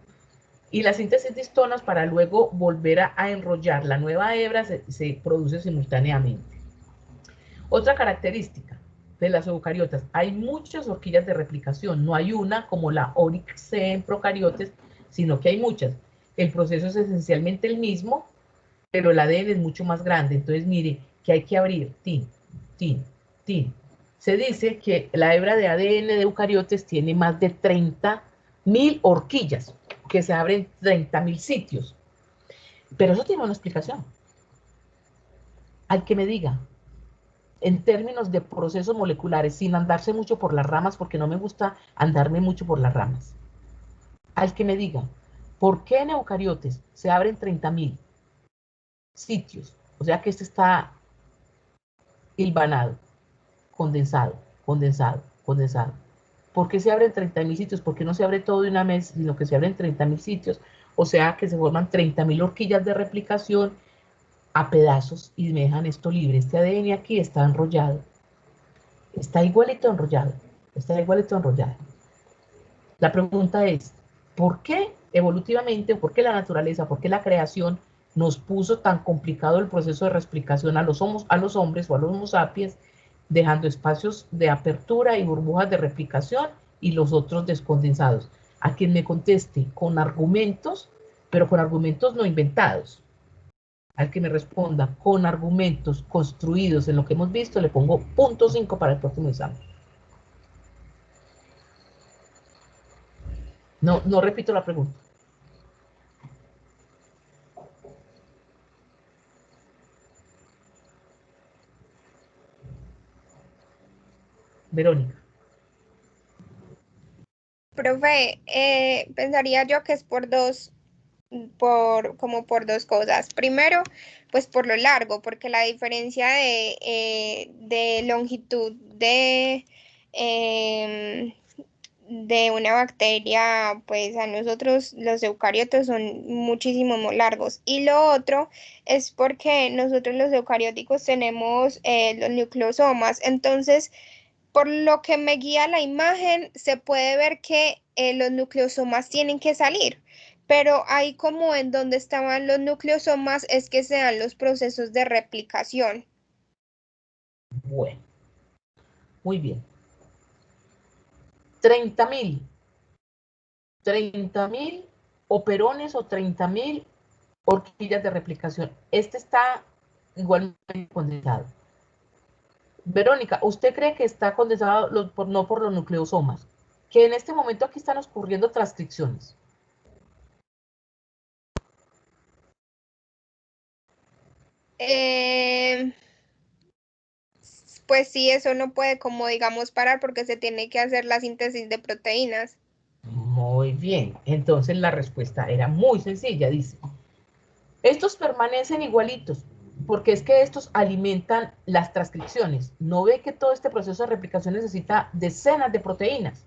Y la síntesis de histonas para luego volver a enrollar la nueva hebra se produce simultáneamente. Otra característica de las eucariotas, hay muchas horquillas de replicación, no hay una como la Oryx en procariotes, sino que hay muchas. El proceso es esencialmente el mismo, pero el ADN es mucho más grande. Entonces, mire, que hay que abrir, tin, tin, tin. Se dice que la hebra de ADN de eucariotes tiene más de 30.000 horquillas, que se abren 30.000 sitios. Pero eso tiene una explicación. Al que me diga, en términos de procesos moleculares, sin andarse mucho por las ramas, porque no me gusta andarme mucho por las ramas. Al que me diga, ¿por qué en eucariotes se abren 30.000 sitios? O sea que este está hilvanado, condensado. ¿Por qué se abren 30.000 sitios? ¿Por qué no se abre todo de una vez, sino que se abren 30.000 sitios? O sea que se forman 30.000 horquillas de replicación a pedazos y me dejan esto libre. Este ADN aquí está enrollado. Está igualito enrollado. La pregunta es, ¿por qué evolutivamente, por qué la naturaleza, por qué la creación nos puso tan complicado el proceso de replicación a los hombres o a los homo sapiens, dejando espacios de apertura y burbujas de replicación y los otros descondensados? A quien me conteste con argumentos, pero con argumentos no inventados, Al que me responda con argumentos construidos en lo que hemos visto, le pongo .5 para el próximo examen. No repito la pregunta. Verónica. Profe, pensaría yo que es como por dos cosas. Primero, pues por lo largo, porque la diferencia de longitud em, de una bacteria, pues a nosotros los eucariotos son muchísimo más largos. Y lo otro es porque nosotros los eucarióticos tenemos los nucleosomas, entonces por lo que me guía la imagen, se puede ver que los nucleosomas tienen que salir, pero ahí como en donde estaban los nucleosomas es que se dan los procesos de replicación. Bueno, muy bien. 30.000 operones o 30.000 horquillas de replicación. Este está igualmente condensado. Verónica, ¿usted cree que está condensado no por los nucleosomas? Que en este momento aquí están ocurriendo transcripciones. Pues sí, eso no puede como digamos parar porque se tiene que hacer la síntesis de proteínas. Muy bien, entonces la respuesta era muy sencilla, dice. Estos permanecen igualitos, porque es que estos alimentan las transcripciones. ¿No ve que todo este proceso de replicación necesita decenas de proteínas?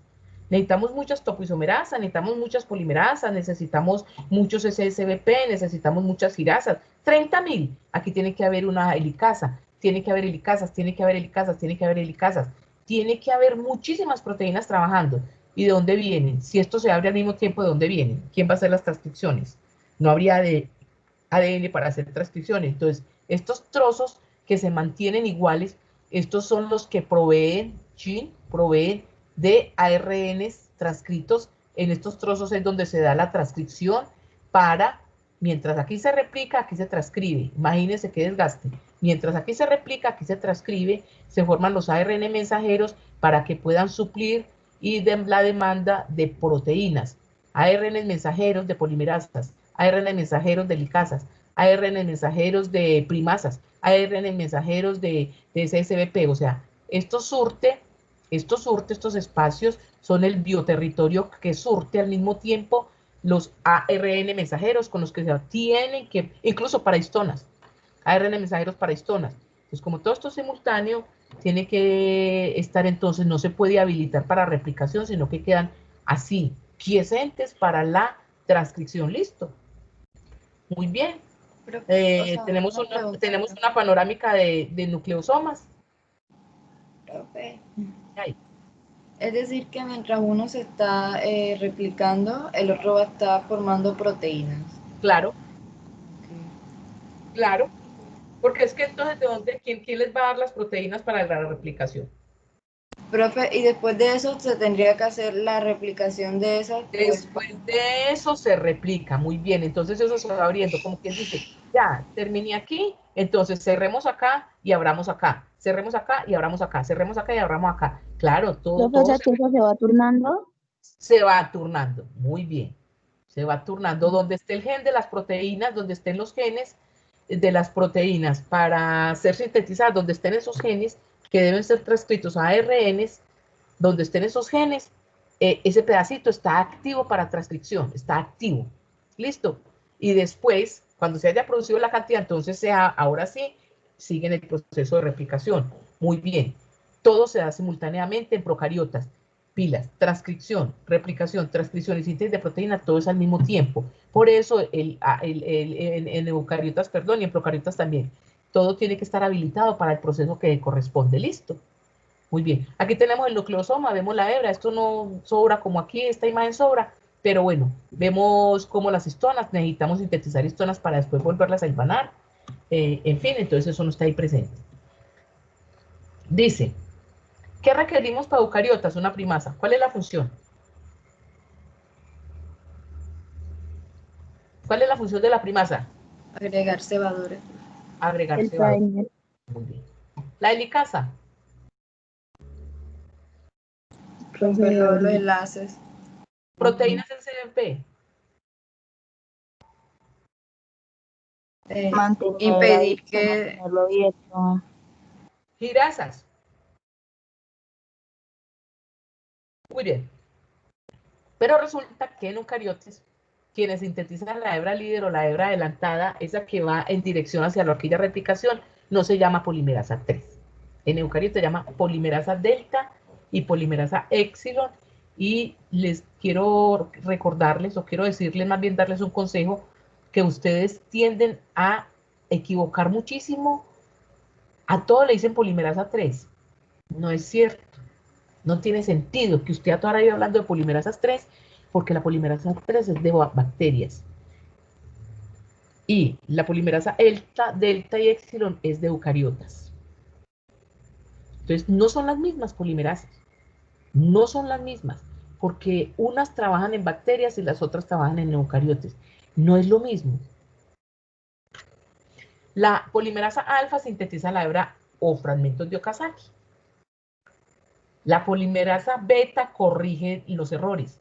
Necesitamos muchas topoisomerasas, necesitamos muchas polimerasas, necesitamos muchos SSBP, necesitamos muchas girasas. 30.000. Aquí tiene que haber una helicasa, tiene que haber helicasas, tiene que haber helicasas, tiene que haber helicasas. Tiene que haber muchísimas proteínas trabajando. ¿Y de dónde vienen? Si esto se abre al mismo tiempo, ¿de dónde vienen? ¿Quién va a hacer las transcripciones? No habría de ADN para hacer transcripciones. Entonces, estos trozos que se mantienen iguales, estos son los que proveen de ARNs transcritos. En estos trozos es donde se da la transcripción para, mientras aquí se replica, aquí se transcribe. Imagínense qué desgaste. Mientras aquí se replica, aquí se transcribe, se forman los ARN mensajeros para que puedan suplir y den la demanda de proteínas. ARN mensajeros de polimerasas, ARN mensajeros de licasas, ARN mensajeros de primasas, ARN mensajeros de SSBP. O sea, estos espacios son el bioterritorio que surte al mismo tiempo los ARN mensajeros con los que se tienen que, incluso para histonas, ARN mensajeros para histonas. Entonces, como todo esto es simultáneo, tiene que estar entonces, no se puede habilitar para replicación, sino que quedan así, quiescentes para la transcripción. Listo. Muy bien. Tenemos una panorámica de nucleosomas. Profe. Ahí. Es decir, que mientras uno se está replicando, el otro va a estar formando proteínas. Claro, Okay. claro. Porque es que entonces, ¿de dónde, quién les va a dar las proteínas para la replicación? Profe, y después de eso se tendría que hacer la replicación de esas. Después de eso se replica, muy bien. Entonces eso se va abriendo, como quien dice, ya, terminé aquí, entonces cerremos acá y abramos acá. Cerremos acá y abramos acá. Cerremos acá y abramos acá. Claro, todo O sea, que eso se va turnando. se va turnando. Muy bien. Se va turnando donde esté el gen de las proteínas, donde estén los genes de las proteínas para ser sintetizadas, donde estén esos genes que deben ser transcritos a ARNs, donde estén esos genes, ese pedacito está activo para transcripción, está activo. ¿Listo? Y después, cuando se haya producido la cantidad, entonces ahora sí, siguen el proceso de replicación. Muy bien. Todo se da simultáneamente en procariotas. Pilas, transcripción, replicación, transcripción y síntesis de proteína, todo es al mismo tiempo. Por eso en eucariotas, perdón, y en procariotas también. Todo tiene que estar habilitado para el proceso que corresponde. ¿Listo? Muy bien. Aquí tenemos el nucleosoma, vemos la hebra. Esto no sobra como aquí, esta imagen sobra. Pero bueno, vemos cómo las histonas, necesitamos sintetizar histonas para después volverlas a hilvanar. En fin, entonces eso no está ahí presente. Dice, ¿qué requerimos para eucariotas? Una primasa. ¿Cuál es la función? ¿Cuál es la función de la primasa? Agregar cebadores. Agregar El cebadores. primer. Muy bien. La helicasa. Romper Proceder. los enlaces. Proteínas en CMP. Mantener Impedir abierto, que mantenerlo abierto. Girasas. Muy bien. Pero resulta que en eucariotes, quienes sintetizan la hebra líder o la hebra adelantada, esa que va en dirección hacia la horquilla de replicación, no se llama polimerasa 3. En eucariotes se llama polimerasa delta y polimerasa epsilon. Y les quiero recordarles, o quiero decirles, más bien darles un consejo, que ustedes tienden a equivocar muchísimo. A todo le dicen polimerasa 3. No es cierto. No tiene sentido que usted ahora iba hablando de polimerasas 3, porque la polimerasa 3 es de bacterias. Y la polimerasa delta y epsilon es de eucariotas. Entonces, no son las mismas polimerasas. No son las mismas, porque unas trabajan en bacterias y las otras trabajan en eucariotes. No es lo mismo. La polimerasa alfa sintetiza la hebra o fragmentos de Okazaki. La polimerasa beta corrige los errores.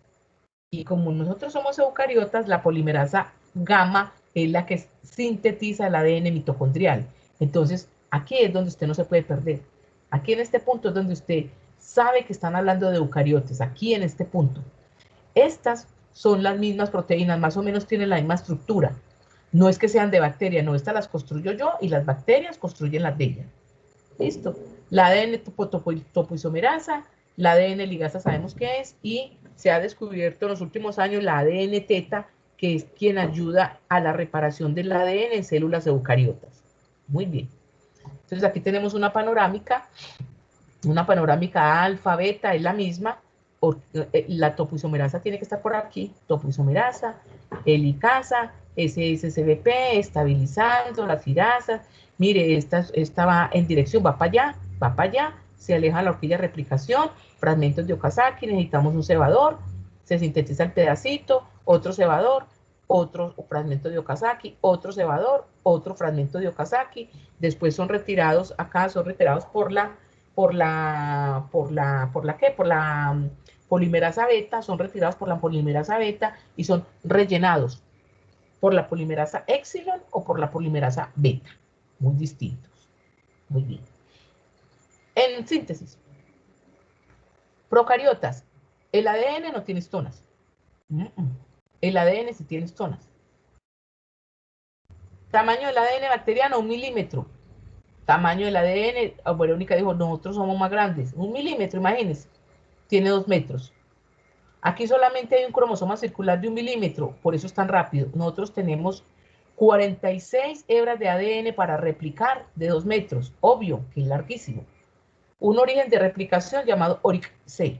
Y como nosotros somos eucariotas, la polimerasa gamma es la que sintetiza el ADN mitocondrial. Entonces, aquí es donde usted no se puede perder. Aquí en este punto es donde usted sabe que están hablando de eucariotes, aquí en este punto. Estas son las mismas proteínas, más o menos tienen la misma estructura. No es que sean de bacteria, no, estas las construyo yo y las bacterias construyen las de ellas. Listo. La ADN topoisomerasa, la ADN ligasa sabemos qué es, y se ha descubierto en los últimos años la ADN teta, que es quien ayuda a la reparación del ADN en células eucariotas. Muy bien. Entonces aquí tenemos una panorámica alfa, beta, es la misma. La topoisomerasa tiene que estar por aquí, topoisomerasa, helicasa, SSCBP, estabilizando las girasas. Mire, esta va en dirección, va para allá, se aleja la horquilla de replicación, fragmentos de Okazaki, necesitamos un cebador, se sintetiza el pedacito, otro cebador, otro fragmento de Okazaki, otro cebador, otro fragmento de Okazaki, después son retirados, acá son retirados por la polimerasa beta, son retirados por la polimerasa beta y son rellenados por la polimerasa epsilon o por la polimerasa beta. Muy distintos. Muy bien. En síntesis, procariotas, el ADN no tiene estonas. El ADN sí tiene estonas. Tamaño del ADN bacteriano, 1 milímetro. Tamaño del ADN, Verónica dijo, nosotros somos más grandes. 1 milímetro, imagínense. Tiene 2 metros. Aquí solamente hay un cromosoma circular de 1 milímetro, por eso es tan rápido. Nosotros tenemos 46 hebras de ADN para replicar de 2 metros. Obvio que es larguísimo. Un origen de replicación llamado ORIC-C.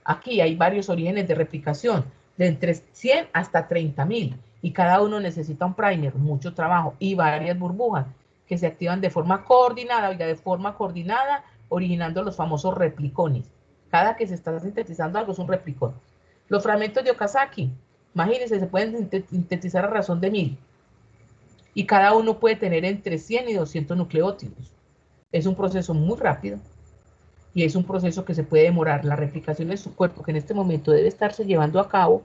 Aquí hay varios orígenes de replicación, de entre 100 hasta 30.000, y cada uno necesita un primer, mucho trabajo, y varias burbujas que se activan de forma coordinada, originando los famosos replicones. Cada que se está sintetizando algo es un replicón. Los fragmentos de Okazaki, imagínense, se pueden sintetizar a razón de 1000, y cada uno puede tener entre 100 y 200 nucleótidos. Es un proceso muy rápido, y es un proceso que se puede demorar. La replicación en su cuerpo, que en este momento debe estarse llevando a cabo,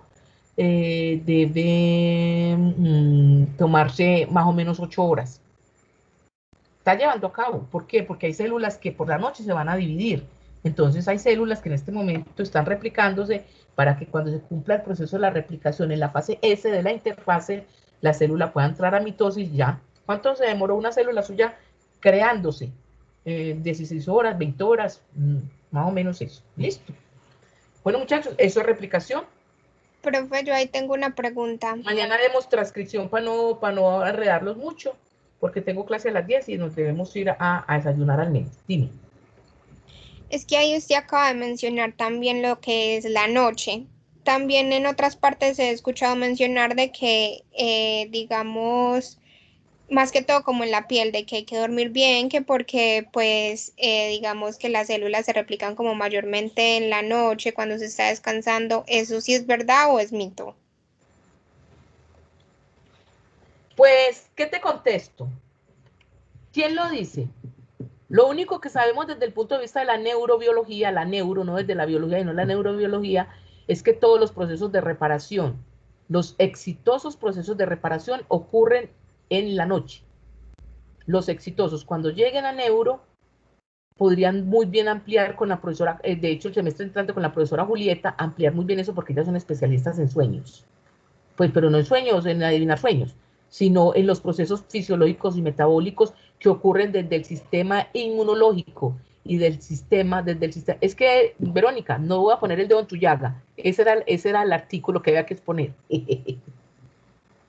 debe tomarse más o menos 8 horas. Está llevando a cabo. ¿Por qué? Porque hay células que por la noche se van a dividir. Entonces hay células que en este momento están replicándose para que cuando se cumpla el proceso de la replicación en la fase S de la interfase, la célula pueda entrar a mitosis ya. ¿Cuánto se demoró una célula suya creándose? 16 horas, 20 horas, más o menos eso. Listo. Bueno, muchachos, eso es replicación. Profe, yo ahí tengo una pregunta. Mañana haremos transcripción para no enredarlos mucho, porque tengo clase a las 10 y nos debemos ir a desayunar al menos. Dime. Es que ahí usted acaba de mencionar también lo que es la noche. También en otras partes he escuchado mencionar de que, digamos, más que todo como en la piel, de que hay que dormir bien, que porque pues digamos que las células se replican como mayormente en la noche cuando se está descansando. ¿Eso sí es verdad o es mito? Pues, ¿qué te contesto? ¿Quién lo dice? Lo único que sabemos desde el punto de vista de la neurobiología, la neuro, no desde la biología y no la neurobiología, es que todos los procesos de reparación, los exitosos procesos de reparación ocurren en la noche. Los exitosos, cuando lleguen a neuro, podrían muy bien ampliar con la profesora, de hecho el semestre entrante con la profesora Julieta, ampliar muy bien eso porque ellas son especialistas en sueños. Pues, pero no en sueños, en adivinar sueños, sino en los procesos fisiológicos y metabólicos que ocurren desde el sistema inmunológico y del sistema, desde el sistema. Es que, Verónica, no voy a poner el dedo en tu llaga. Ese era el artículo que había que exponer.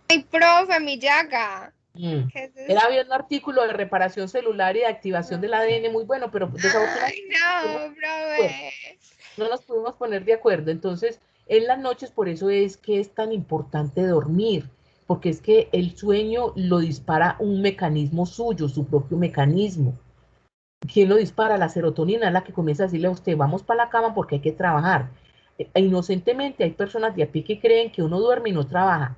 Ay, profe, mi llaga. Era bien un artículo de reparación celular y de activación del ADN muy bueno, pero desafortunadamente Ay, no, profe. no nos pudimos poner de acuerdo. Entonces, en las noches, por eso es que es tan importante dormir, porque es que el sueño lo dispara un mecanismo suyo, su propio mecanismo. ¿Quién lo dispara? La serotonina es la que comienza a decirle a usted, vamos para la cama porque hay que trabajar. Inocentemente hay personas de a pie que creen que uno duerme y no trabaja.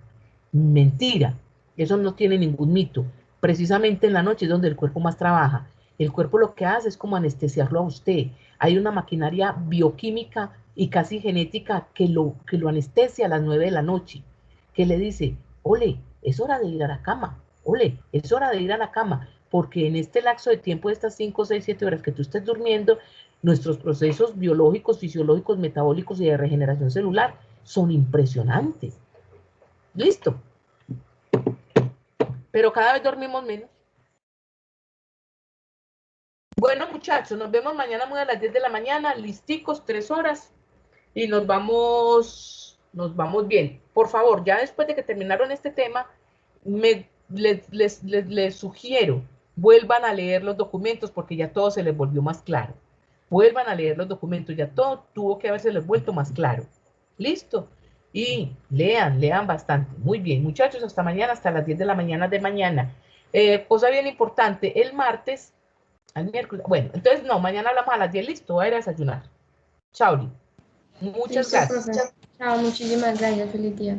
Mentira, eso no tiene ningún mito. Precisamente en la noche es donde el cuerpo más trabaja. El cuerpo lo que hace es como anestesiarlo a usted. Hay una maquinaria bioquímica y casi genética que lo anestesia a las 9 de la noche, que le dice, ole, es hora de ir a la cama, ole, es hora de ir a la cama, porque en este lapso de tiempo de estas 5, 6, 7 horas que tú estés durmiendo, nuestros procesos biológicos, fisiológicos, metabólicos y de regeneración celular son impresionantes. Listo. Pero cada vez dormimos menos. Bueno, muchachos, nos vemos mañana muy a las 10 de la mañana, listicos, 3 horas, y nos vamos bien. Por favor, ya después de que terminaron este tema, les sugiero, vuelvan a leer los documentos porque ya todo se les volvió más claro. Vuelvan a leer los documentos, ya todo tuvo que haberse les vuelto más claro. ¿Listo? Y lean bastante. Muy bien, muchachos, hasta mañana, hasta las 10 de la mañana de mañana. Cosa bien importante, el martes, al miércoles, bueno, entonces no, mañana hablamos a las 10, listo, voy a ir a desayunar. Chao, muchas Listo, gracias. profe. Chao, muchísimas gracias, feliz día.